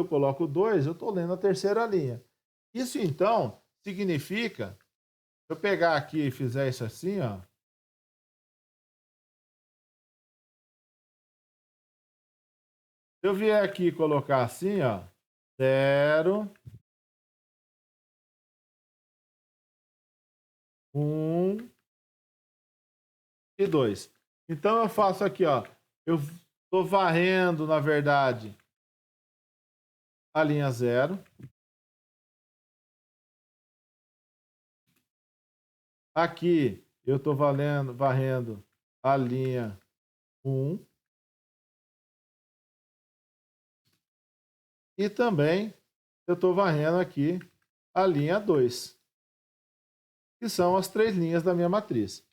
S1: coloco 2, eu estou lendo a terceira linha. Isso, então, significa, se eu pegar aqui e fizer isso assim, ó, se eu vier aqui e colocar assim, ó, 0, 1 e 2. Então eu faço aqui, ó, eu estou varrendo, na verdade, a linha 0. Aqui eu estou varrendo a linha 1. E também eu estou varrendo aqui a linha 2, que são as 3 linhas da minha matriz.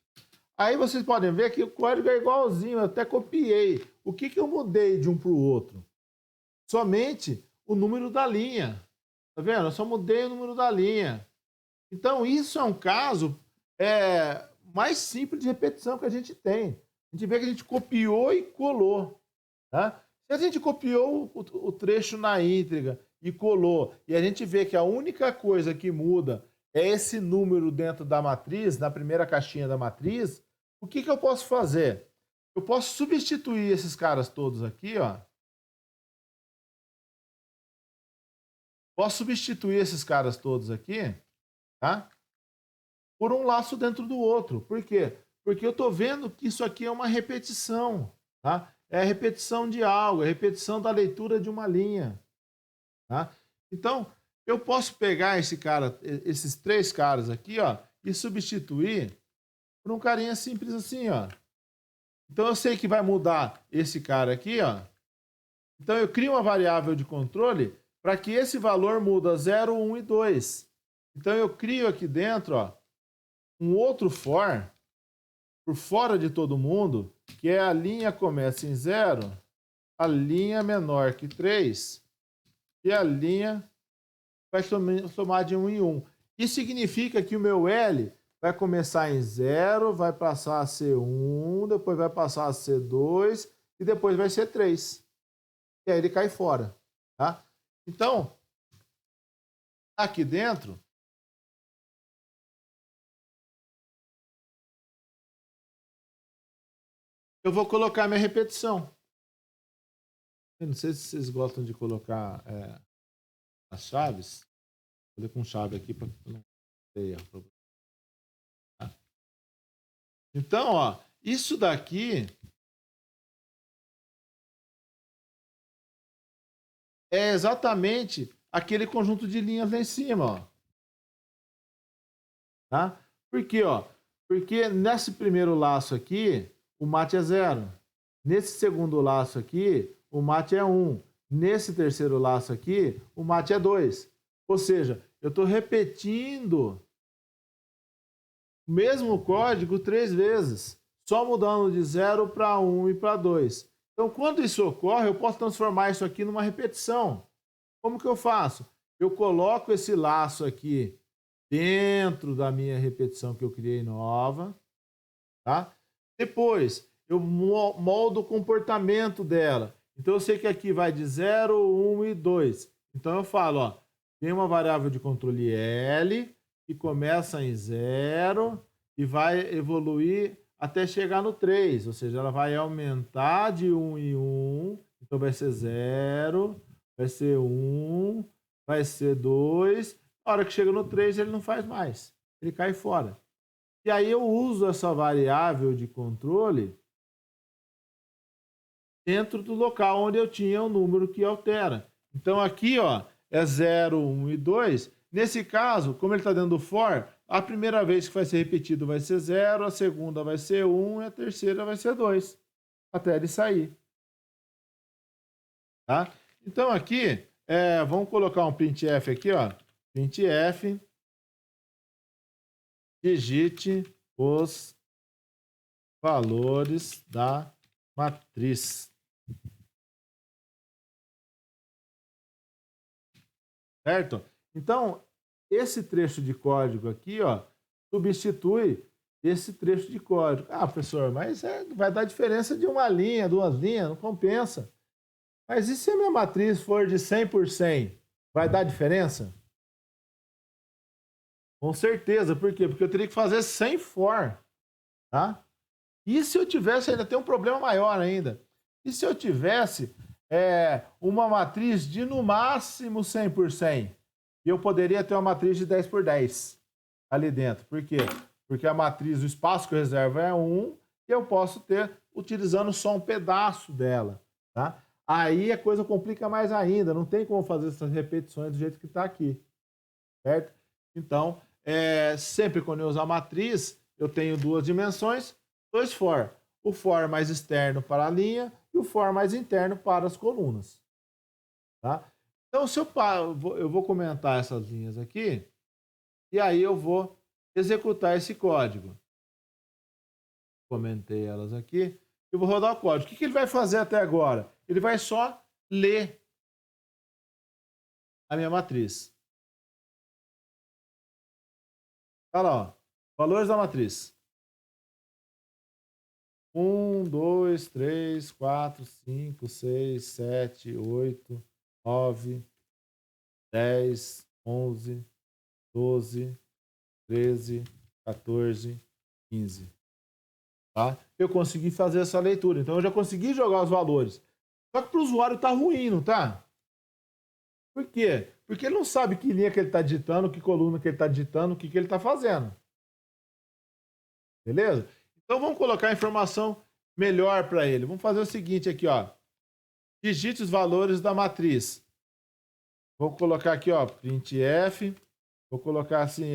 S1: Aí vocês podem ver que o código é igualzinho, eu até copiei. O que eu mudei de um para o outro? Somente o número da linha. Tá vendo? Eu só mudei o número da linha. Então, isso é um caso mais simples de repetição que a gente tem. A gente vê que a gente copiou e colou. Tá? Se a gente copiou o trecho na íntegra e colou, e a gente vê que a única coisa que muda é esse número dentro da matriz, na primeira caixinha da matriz, o que eu posso fazer? Eu posso substituir esses caras todos aqui, ó. Posso substituir esses caras todos aqui, tá? Por um laço dentro do outro. Por quê? Porque eu estou vendo que isso aqui é uma repetição, tá? É a repetição de algo, é a repetição da leitura de uma linha, tá? Então, eu posso pegar esses 3 caras aqui, ó, e substituir por um carinha simples assim, ó. Então, eu sei que vai mudar esse cara aqui, ó. Então, eu crio uma variável de controle para que esse valor muda 0, 1 e 2. Então, eu crio aqui dentro, ó, um outro for, por fora de todo mundo, que é a linha começa em 0, a linha menor que 3, e a linha vai somar de 1 em 1. Isso significa que o meu L vai começar em 0, vai passar a ser 1, depois vai passar a ser 2 e depois vai ser 3. E aí ele cai fora, tá? Então, aqui dentro, eu vou colocar minha repetição. Eu não sei se vocês gostam de colocar as chaves. Vou fazer com chave aqui para não ter erro. Tá? Então, ó, isso daqui é exatamente aquele conjunto de linhas lá em cima, ó. Tá? Por quê, ó? Porque nesse primeiro laço aqui, o mate é 0. Nesse segundo laço aqui, o mate é 1. Nesse terceiro laço aqui, o mate é 2. Ou seja, eu estou repetindo o mesmo código 3 vezes, só mudando de 0 para 1 e para 2. Então, quando isso ocorre, eu posso transformar isso aqui numa repetição. Como que eu faço? Eu coloco esse laço aqui dentro da minha repetição que eu criei nova, tá? Depois, eu moldo o comportamento dela. Então, eu sei que aqui vai de 0, 1 e 2. Então, eu falo, ó, tem uma variável de controle L que começa em 0 e vai evoluir até chegar no 3. Ou seja, ela vai aumentar de 1 em 1. Então, vai ser 0, vai ser 1, vai ser 2. Na hora que chega no 3, ele não faz mais. Ele cai fora. E aí eu uso essa variável de controle dentro do local onde eu tinha o número que altera. Então aqui, ó, é 0, 1 e 2. Nesse caso, como ele está dentro do for, a primeira vez que vai ser repetido vai ser 0, a segunda vai ser 1 e a terceira vai ser 2. Até ele sair. Tá? Então aqui, vamos colocar um printf aqui, ó. Printf, digite os valores da matriz. Certo? Então, esse trecho de código aqui, ó, substitui esse trecho de código. Ah, professor, mas vai dar diferença de uma linha, 2 linhas, não compensa. Mas e se a minha matriz for de 100 por 100? Vai dar diferença? Com certeza. Por quê? Porque eu teria que fazer 100 for. Tá? E se eu tivesse, ainda tem um problema maior ainda. E se eu tivesse uma matriz de no máximo 100 por 100? E eu poderia ter uma matriz de 10 por 10 ali dentro. Por quê? Porque a matriz, o espaço que eu reservo é 1 e eu posso ter utilizando só um pedaço dela. Tá? Aí a coisa complica mais ainda. Não tem como fazer essas repetições do jeito que está aqui. Certo? Então, sempre quando eu usar a matriz, eu tenho 2 dimensões, 2 for. O for mais externo para a linha e o for mais interno para as colunas. Tá? Então, se eu vou comentar essas linhas aqui, e aí eu vou executar esse código. Comentei elas aqui. Eu vou rodar o código. O que ele vai fazer até agora? Ele vai só ler a minha matriz. Olha lá, ó. Valores da matriz. 1, 2, 3, 4, 5, 6, 7, 8, 9, 10, 11, 12, 13, 14, 15. Tá? Eu consegui fazer essa leitura. Então eu já consegui jogar os valores. Só que para o usuário tá ruim, não tá? Por quê? Porque ele não sabe que linha que ele está digitando, que coluna que ele está digitando, o que ele está fazendo. Beleza? Então vamos colocar a informação melhor para ele. Vamos fazer o seguinte aqui, ó. Digite os valores da matriz. Vou colocar aqui, ó, printf. Vou colocar assim,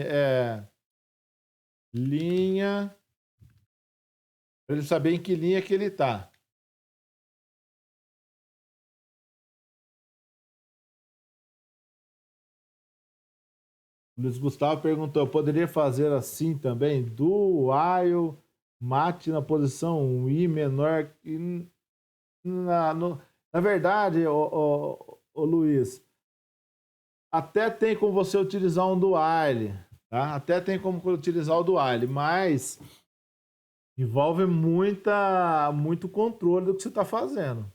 S1: linha, para ele saber em que linha que ele está. O Luiz Gustavo perguntou, eu poderia fazer assim também? Do while mate na posição I menor. Na verdade, ô Luiz, até tem como você utilizar um do while, Tá? Até tem como utilizar o do while, mas envolve muito controle do que você está fazendo.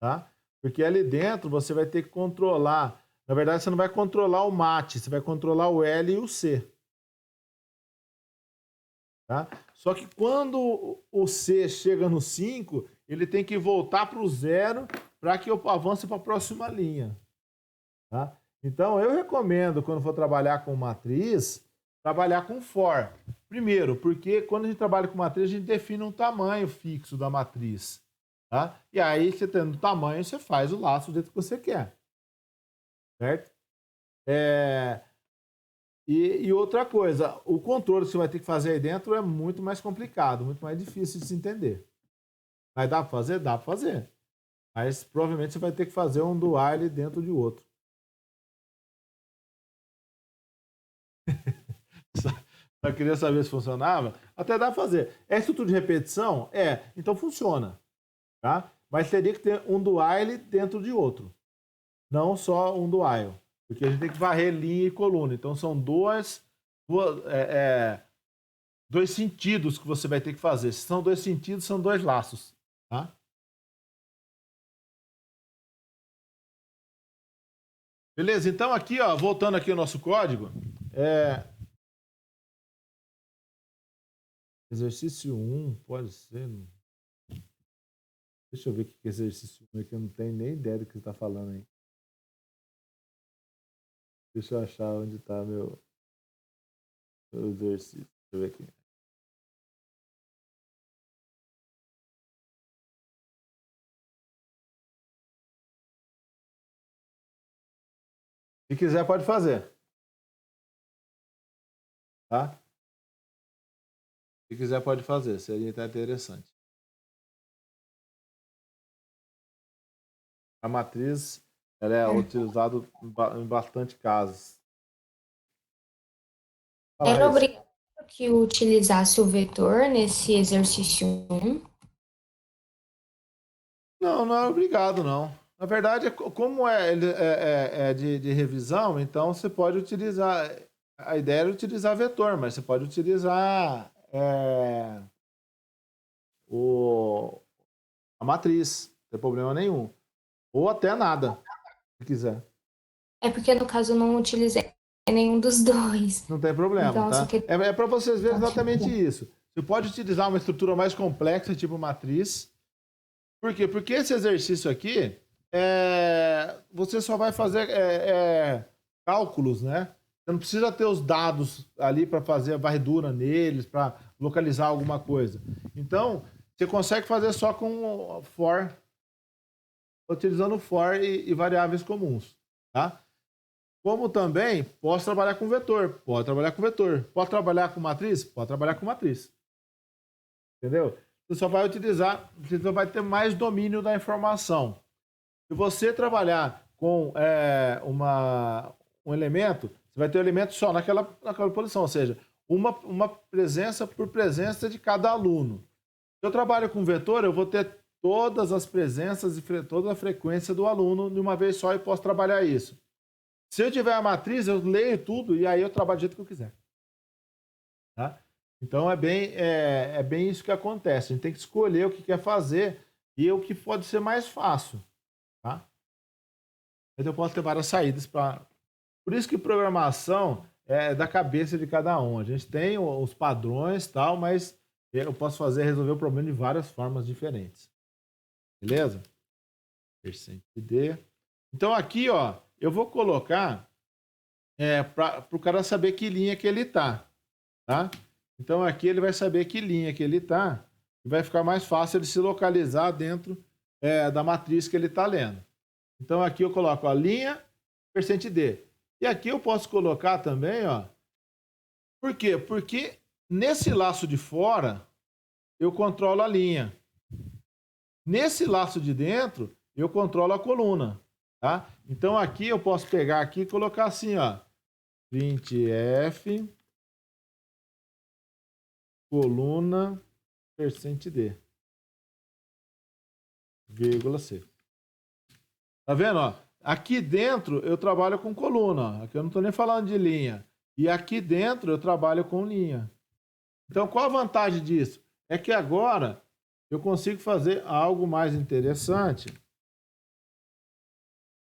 S1: Tá? Porque ali dentro você vai ter que controlar. Na verdade, você não vai controlar o mate, você vai controlar o L e o C. Tá? Só que quando o C chega no 5, ele tem que voltar para o 0 para que eu avance para a próxima linha. Tá? Então, eu recomendo, quando for trabalhar com matriz, trabalhar com for. Primeiro, porque quando a gente trabalha com matriz, a gente define um tamanho fixo da matriz. Tá? E aí, você tendo o tamanho, você faz o laço do jeito que você quer. Certo? E outra coisa, o controle que você vai ter que fazer aí dentro é muito mais complicado, muito mais difícil de se entender. Mas dá para fazer? Dá para fazer. Mas provavelmente você vai ter que fazer um do while dentro de outro. Só queria saber se funcionava. Até dá para fazer. É estrutura de repetição? É. Então funciona. Tá? Mas teria que ter um do while dentro de outro. Não só um do while. Porque a gente tem que varrer linha e coluna. Então são dois sentidos que você vai ter que fazer. Se são 2 sentidos, são 2 laços. Tá? Beleza? Então aqui, ó, voltando aqui ao nosso código. Exercício 1, pode ser. Deixa eu ver o que é exercício 1 aqui. Eu não tenho nem ideia do que você está falando aí. Deixa eu achar onde está meu exercício. Deixa eu ver aqui. Se quiser, pode fazer. Tá? Se quiser, pode fazer. Seria até interessante. A matriz ela é utilizada em bastante casos. Fala,
S2: Era
S1: Raíssa.
S2: obrigado que utilizasse o vetor nesse exercício 1?
S1: Não, não é obrigado, não. Na verdade, como é de revisão, então você pode utilizar. A ideia era utilizar vetor, mas você pode utilizar a matriz, não tem problema nenhum. Ou até nada, se quiser.
S2: É porque, no caso, eu não utilizei nenhum dos dois.
S1: Não tem problema,
S2: Então, eu
S1: tá?
S2: só queria...
S1: É para vocês verem exatamente isso. Você pode utilizar uma estrutura mais complexa, tipo matriz. Por quê? Porque esse exercício aqui, você só vai fazer cálculos, né? Você não precisa ter os dados ali para fazer a varredura neles, para localizar alguma coisa. Então, você consegue fazer só com for, utilizando for e variáveis comuns, tá? Como também, posso trabalhar com vetor. Pode trabalhar com vetor. Pode trabalhar com matriz? Pode trabalhar com matriz. Entendeu? Você só vai utilizar, você só vai ter mais domínio da informação. Se você trabalhar com um elemento, você vai ter o elemento só naquela posição, ou seja, uma presença por presença de cada aluno. Se eu trabalho com vetor, eu vou ter todas as presenças e toda a frequência do aluno de uma vez só e posso trabalhar isso. Se eu tiver a matriz, eu leio tudo e aí eu trabalho do jeito que eu quiser. Tá? Então é bem isso que acontece. A gente tem que escolher o que quer fazer e o que pode ser mais fácil. Tá? Então eu posso ter várias saídas para. Por isso que programação é da cabeça de cada um. A gente tem os padrões e tal, mas eu posso resolver o problema de várias formas diferentes. Beleza? %D. Então aqui, ó, eu vou colocar para o cara saber que linha que ele tá? Então aqui ele vai saber que linha que ele tá e vai ficar mais fácil de se localizar dentro da matriz que ele está lendo. Então aqui eu coloco a linha %D. E aqui eu posso colocar também, ó. Por quê? Porque nesse laço de fora eu controlo a linha. Nesse laço de dentro eu controlo a coluna. Tá? Então aqui eu posso pegar aqui e colocar assim, ó, printf coluna %D, vírgula C. Tá vendo? Ó? Aqui dentro eu trabalho com coluna. Ó. Aqui eu não estou nem falando de linha. E aqui dentro eu trabalho com linha. Então, qual a vantagem disso? É que agora eu consigo fazer algo mais interessante,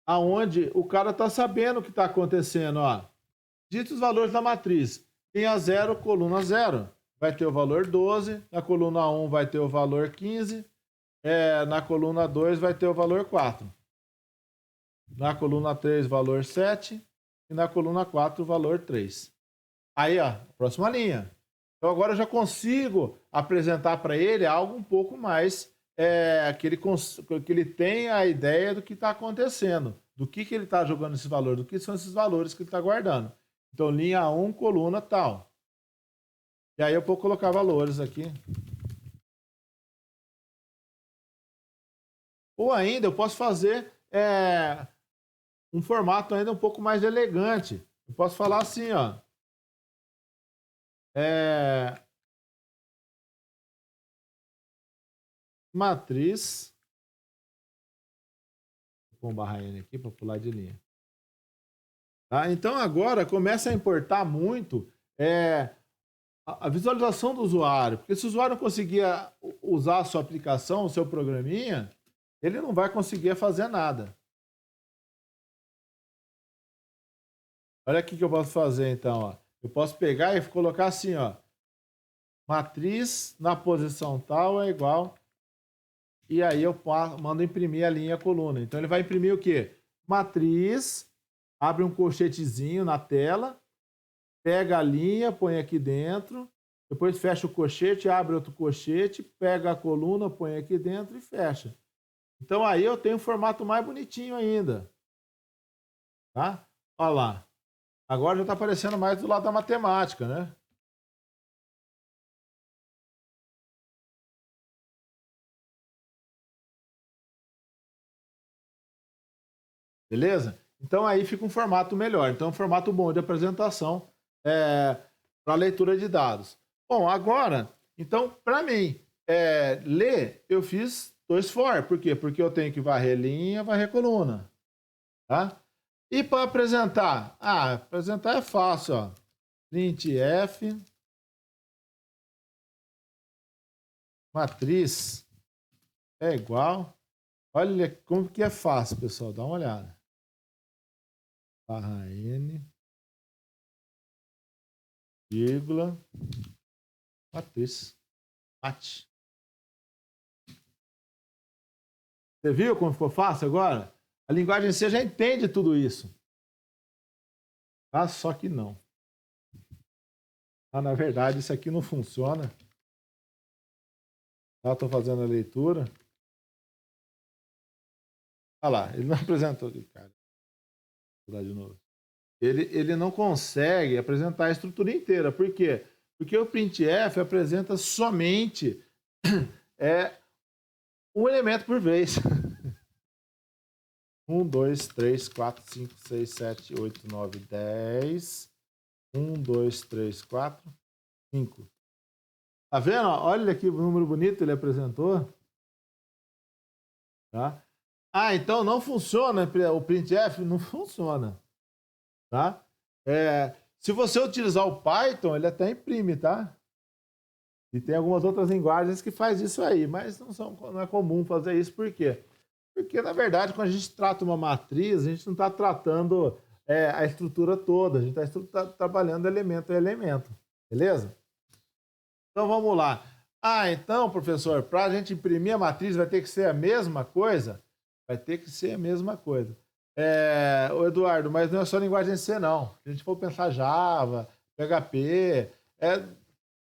S1: aonde o cara está sabendo o que está acontecendo. Ó. Dito os valores da matriz. Linha 0, coluna 0. Vai ter o valor 12. Na coluna 1 vai ter o valor 15. Na coluna 2 vai ter o valor 4. Na coluna 3, valor 7. E na coluna 4, valor 3. Aí, ó, próxima linha. Então, agora eu já consigo apresentar para ele algo um pouco mais que ele tenha a ideia do que está acontecendo, do que ele está jogando esse valor, do que são esses valores que ele está guardando. Então, linha 1, coluna tal. E aí eu vou colocar valores aqui. Ou ainda eu posso fazer um formato ainda um pouco mais elegante. Eu posso falar assim, ó. Matriz. Vou pôr um /n aqui para pular de linha. Tá? Então agora começa a importar muito a visualização do usuário. Porque se o usuário não conseguir usar a sua aplicação, o seu programinha, ele não vai conseguir fazer nada. Olha aqui que eu posso fazer então. Ó. Eu posso pegar e colocar assim, ó. Matriz na posição tal é igual. E aí eu mando imprimir a linha e a coluna. Então ele vai imprimir o quê? Matriz, abre um colchetezinho na tela, pega a linha, põe aqui dentro, depois fecha o colchete, abre outro colchete, pega a coluna, põe aqui dentro e fecha. Então aí eu tenho um formato mais bonitinho ainda. Tá? Olha lá. Agora já está aparecendo mais do lado da matemática, né? Beleza? Então aí fica um formato melhor. Então, um formato bom de apresentação para leitura de dados. Bom, agora, então, para mim, ler, eu fiz 2 for. Por quê? Porque eu tenho que varrer linha, varrer coluna. Tá? E para apresentar? Apresentar é fácil, ó. Printf, matriz é igual. Olha como que é fácil, pessoal. Dá uma olhada. /n, vírgula, matriz. Mate. Você viu como ficou fácil agora? A linguagem C já entende tudo isso. Tá? Só que não. Na verdade, isso aqui não funciona. Estou fazendo a leitura. Olha lá, ele não apresentou aqui, cara. Vou dar de novo. Ele não consegue apresentar a estrutura inteira. Por quê? Porque o printf apresenta somente um elemento por vez. 1, 2, 3, 4, 5, 6, 7, 8, 9, 10. 1, 2, 3, 4, 5. Tá vendo? Olha que número bonito ele apresentou. Tá? Então não funciona o printf? Não funciona. Tá? Se você utilizar o Python, ele até imprime, tá? E tem algumas outras linguagens que faz isso aí, mas não é comum fazer isso. Por quê? Porque, na verdade, quando a gente trata uma matriz, a gente não está tratando a estrutura toda, a gente está trabalhando elemento a elemento. Beleza? Então, vamos lá. Então, professor, para a gente imprimir a matriz vai ter que ser a mesma coisa? Vai ter que ser a mesma coisa. Ô Eduardo, mas não é só linguagem C, não. Se a gente for pensar Java, PHP,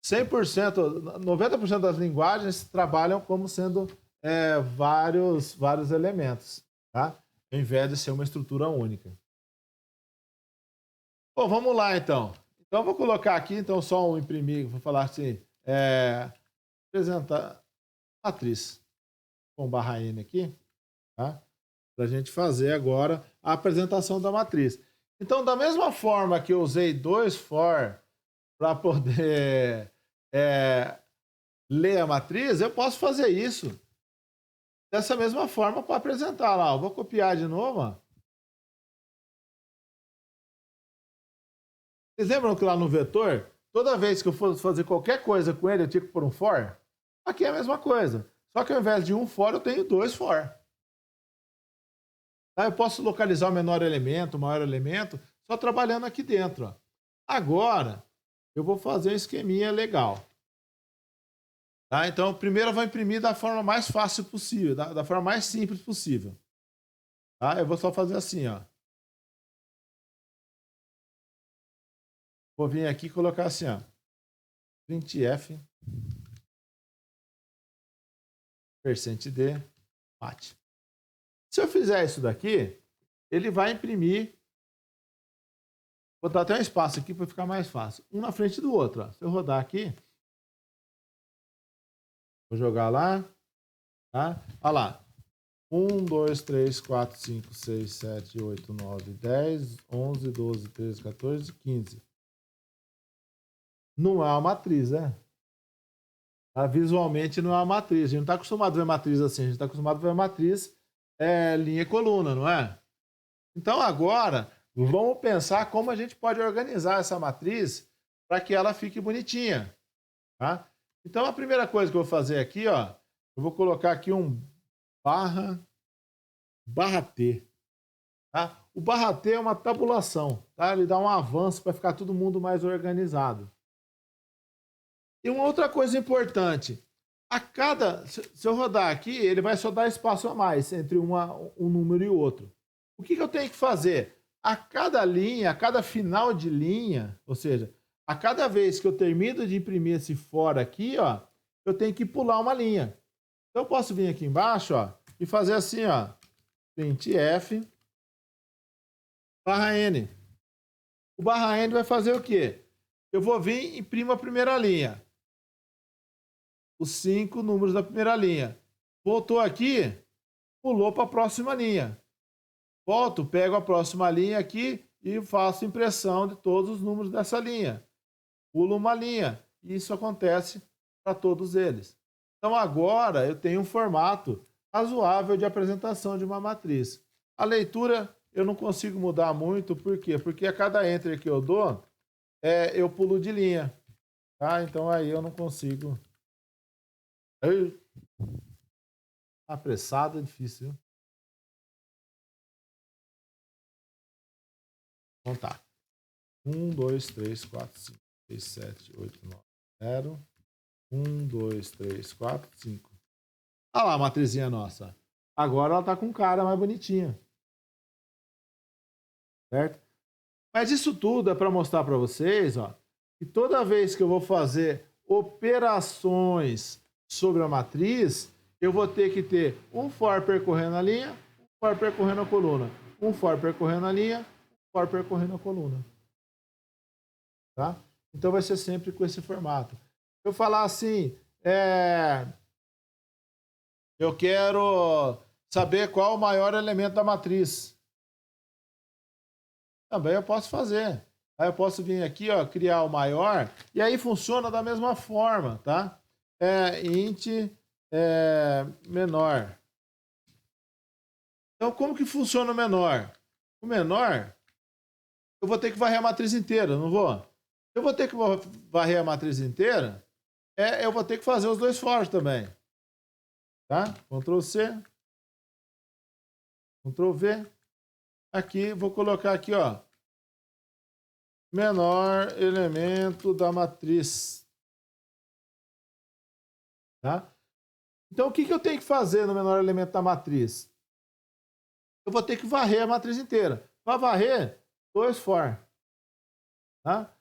S1: 100%, 90% das linguagens trabalham como sendo vários elementos, tá? Ao invés de ser uma estrutura única. Bom, vamos lá, então. Então, eu vou colocar aqui, então, só um imprimir, vou falar assim, apresentar matriz com /n aqui, tá? Para a gente fazer agora a apresentação da matriz. Então, da mesma forma que eu usei 2 for para poder ler a matriz, eu posso fazer isso dessa mesma forma para apresentar lá. Eu vou copiar de novo. Ó. Vocês lembram que lá no vetor, toda vez que eu fosse fazer qualquer coisa com ele, eu tinha que pôr um for? Aqui é a mesma coisa. Só que ao invés de um for, eu tenho 2 for. Tá? Eu posso localizar o menor elemento, o maior elemento, só trabalhando aqui dentro. Ó. Agora, eu vou fazer um esqueminha legal. Tá? Então, primeiro eu vou imprimir da forma mais fácil possível, da forma mais simples possível. Tá? Eu vou só fazer assim, ó. Vou vir aqui e colocar assim, ó. Printf %d mat. Se eu fizer isso daqui, ele vai imprimir. Vou dar até um espaço aqui para ficar mais fácil. Um na frente do outro. Ó. Se eu rodar aqui, vou jogar lá. Tá? Olha lá. 1, 2, 3, 4, 5, 6, 7, 8, 9, 10, 11, 12, 13, 14, 15. Não é uma matriz, né? Visualmente não é uma matriz. A gente não está acostumado a ver matriz assim. A gente está acostumado a ver matriz linha e coluna, não é? Então agora, vamos pensar como a gente pode organizar essa matriz para que ela fique bonitinha. Tá? Então a primeira coisa que eu vou fazer aqui, ó, eu vou colocar aqui um barra T. Tá? O barra T é uma tabulação. Tá? Ele dá um avanço para ficar todo mundo mais organizado. E uma outra coisa importante, se eu rodar aqui, ele vai só dar espaço a mais entre um número e outro. O que eu tenho que fazer? A cada linha, a cada final de linha, ou seja, a cada vez que eu termino de imprimir esse for aqui, ó, eu tenho que pular uma linha. Então eu posso vir aqui embaixo, ó, e fazer assim, ó, printf /n. O /n vai fazer o quê? Eu vou vir e imprimo a primeira linha. Os 5 números da primeira linha. Voltou aqui, pulou para a próxima linha. Volto, pego a próxima linha aqui e faço impressão de todos os números dessa linha. Pulo uma linha. E isso acontece para todos eles. Então agora eu tenho um formato razoável de apresentação de uma matriz. A leitura eu não consigo mudar muito, por quê? Porque a cada enter que eu dou, eu pulo de linha. Tá? Então aí eu não consigo. Apressado é difícil, viu? Então tá. 1, 2, 3, 4, 5, 6, 7, 8, 9, 0. 1, 2, 3, 4, 5. Olha lá a matrizinha nossa. Agora ela tá com cara mais bonitinha. Certo? Mas isso tudo é para mostrar para vocês, ó, que toda vez que eu vou fazer operações sobre a matriz, eu vou ter que ter um for percorrendo a linha, um for percorrendo a coluna, um for percorrendo a linha, um for percorrendo a coluna. Tá? Então vai ser sempre com esse formato. Eu falar assim, eu quero saber qual o maior elemento da matriz. Também eu posso fazer. Aí eu posso vir aqui, ó, criar o maior, e aí funciona da mesma forma, tá? Int menor. Então, como que funciona o menor? O menor, eu vou ter que varrer a matriz inteira, não vou? Eu vou ter que varrer a matriz inteira, eu vou ter que fazer os 2 fors também. Tá? Ctrl C, Ctrl V. Aqui, vou colocar aqui, ó, menor elemento da matriz. Tá? Então, o que eu tenho que fazer no menor elemento da matriz? Eu vou ter que varrer a matriz inteira. Para varrer, 2 for. Tá?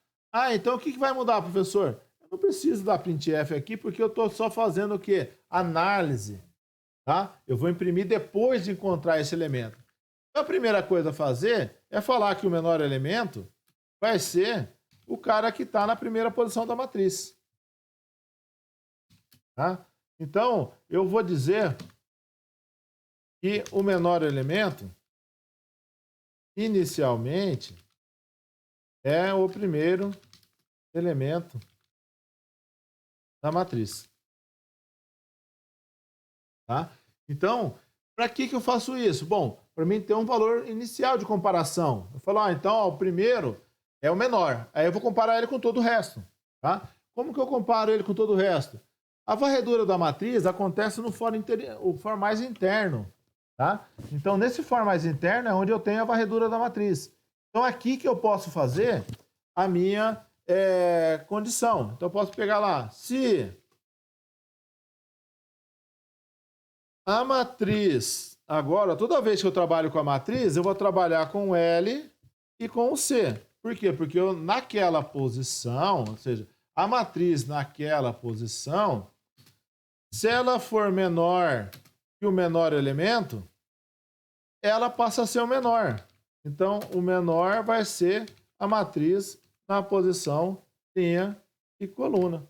S1: Então o que vai mudar, professor? Eu não preciso da printf aqui, porque eu estou só fazendo o quê? Análise. Tá? Eu vou imprimir depois de encontrar esse elemento. Então, a primeira coisa a fazer é falar que o menor elemento vai ser o cara que está na primeira posição da matriz. Tá? Então, eu vou dizer que o menor elemento, inicialmente, é o primeiro elemento da matriz. Tá? Então, para que eu faço isso? Bom, para mim ter um valor inicial de comparação. Eu falo, então, o primeiro é o menor. Aí eu vou comparar ele com todo o resto. Tá? Como que eu comparo ele com todo o resto? A varredura da matriz acontece no for mais interno. Tá? Então, nesse for mais interno é onde eu tenho a varredura da matriz. Então, aqui que eu posso fazer a minha condição. Então, eu posso pegar lá, se a matriz, agora, toda vez que eu trabalho com a matriz, eu vou trabalhar com o L e com o C. Por quê? Porque eu, naquela posição, ou seja, a matriz naquela posição, se ela for menor que o menor elemento, ela passa a ser o menor. Então, o menor vai ser a matriz na posição linha e coluna.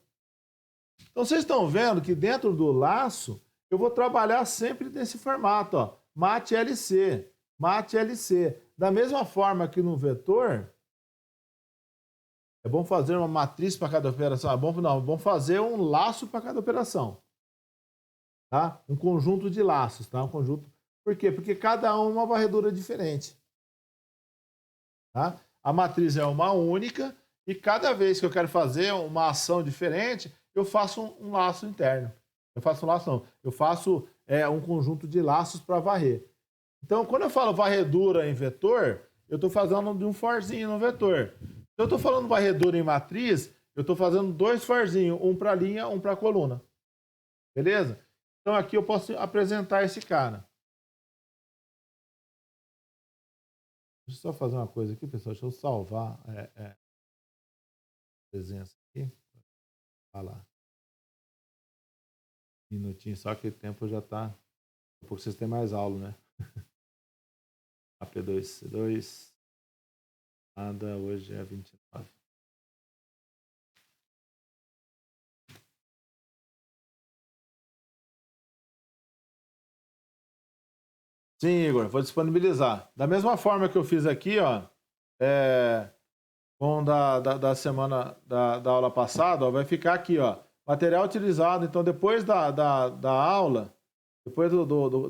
S1: Então, vocês estão vendo que dentro do laço, eu vou trabalhar sempre nesse formato, ó, mat LC, mat LC. Da mesma forma que no vetor, é bom fazer uma matriz para cada operação. É bom fazer um laço para cada operação. Tá? Um conjunto de laços, tá? Um conjunto. Por quê? Porque cada um é uma varredura diferente. Tá? A matriz é uma única e cada vez que eu quero fazer uma ação diferente, eu faço um laço interno. Eu faço um laço, não. Eu faço um conjunto de laços para varrer. Então, quando eu falo varredura em vetor, eu estou fazendo de um forzinho no vetor. Se eu estou falando varredura em matriz, eu estou fazendo dois forzinhos, um para linha, um para coluna. Beleza? Então, aqui eu posso apresentar esse cara. Deixa eu só fazer uma coisa aqui, pessoal. Deixa eu salvar a presença aqui. Olha lá. Um minutinho, só que o tempo já está. Daqui a pouco vocês têm mais aula, né? AP2, C2. Nada, hoje é 29. Sim, Igor, vou disponibilizar. Da mesma forma que eu fiz aqui, ó, com da semana da aula passada, ó, vai ficar aqui, ó, material utilizado. Então, depois da aula, depois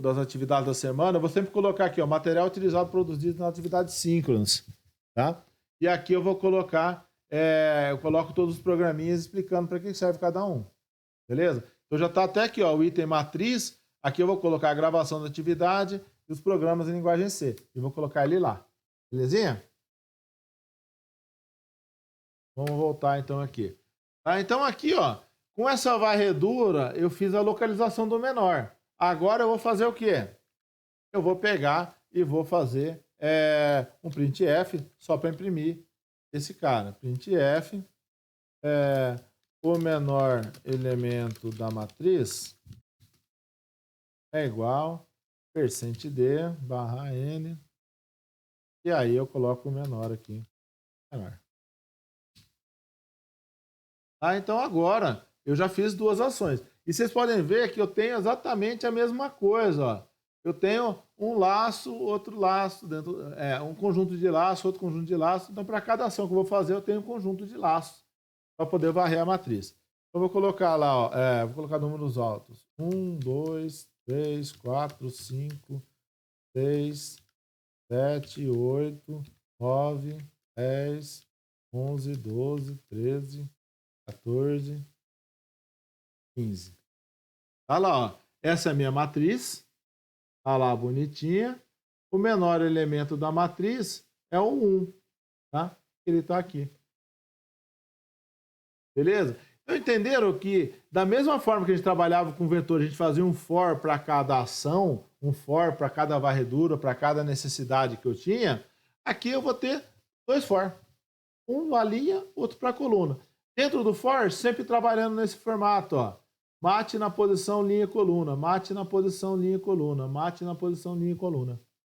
S1: das atividades da semana, eu vou sempre colocar aqui, ó, material utilizado produzido nas atividades síncronas, tá? E aqui eu vou colocar, eu coloco todos os programinhas explicando para que serve cada um, beleza? Então já está até aqui, ó, o item matriz. Aqui eu vou colocar a gravação da atividade e os programas em linguagem C. E vou colocar ele lá, belezinha? Vamos voltar então aqui. Tá? Então aqui, ó, com essa varredura, eu fiz a localização do menor. Agora eu vou fazer o quê? Eu vou pegar e vou fazer um printf só para imprimir esse cara. Printf, o menor elemento da matriz é igual %d barra n. E aí eu coloco o menor aqui. Menor. Ah, então agora eu já fiz duas ações. E vocês podem ver que eu tenho exatamente a mesma coisa, ó. Eu tenho um laço, outro laço, um conjunto de laço, outro conjunto de laço. Então, para cada ação que eu vou fazer, eu tenho um conjunto de laços para poder varrer a matriz. Então, eu vou colocar lá, ó, vou colocar números altos. 1, 2, 3, 4, 5, 6, 7, 8, 9, 10, 11, 12, 13, 14, 15. Tá lá, ó. Essa é a minha matriz. Tá lá, bonitinha. O menor elemento da matriz é o 1, tá? Ele tá aqui. Beleza? Então, entenderam que, da mesma forma que a gente trabalhava com vetor, a gente fazia um for para cada ação, um for para cada varredura, para cada necessidade que eu tinha, aqui eu vou ter dois for. Um na linha, outro para a coluna. Dentro do for, sempre trabalhando nesse formato, ó. Mate na posição linha coluna, mate na posição linha coluna, mate na posição linha coluna.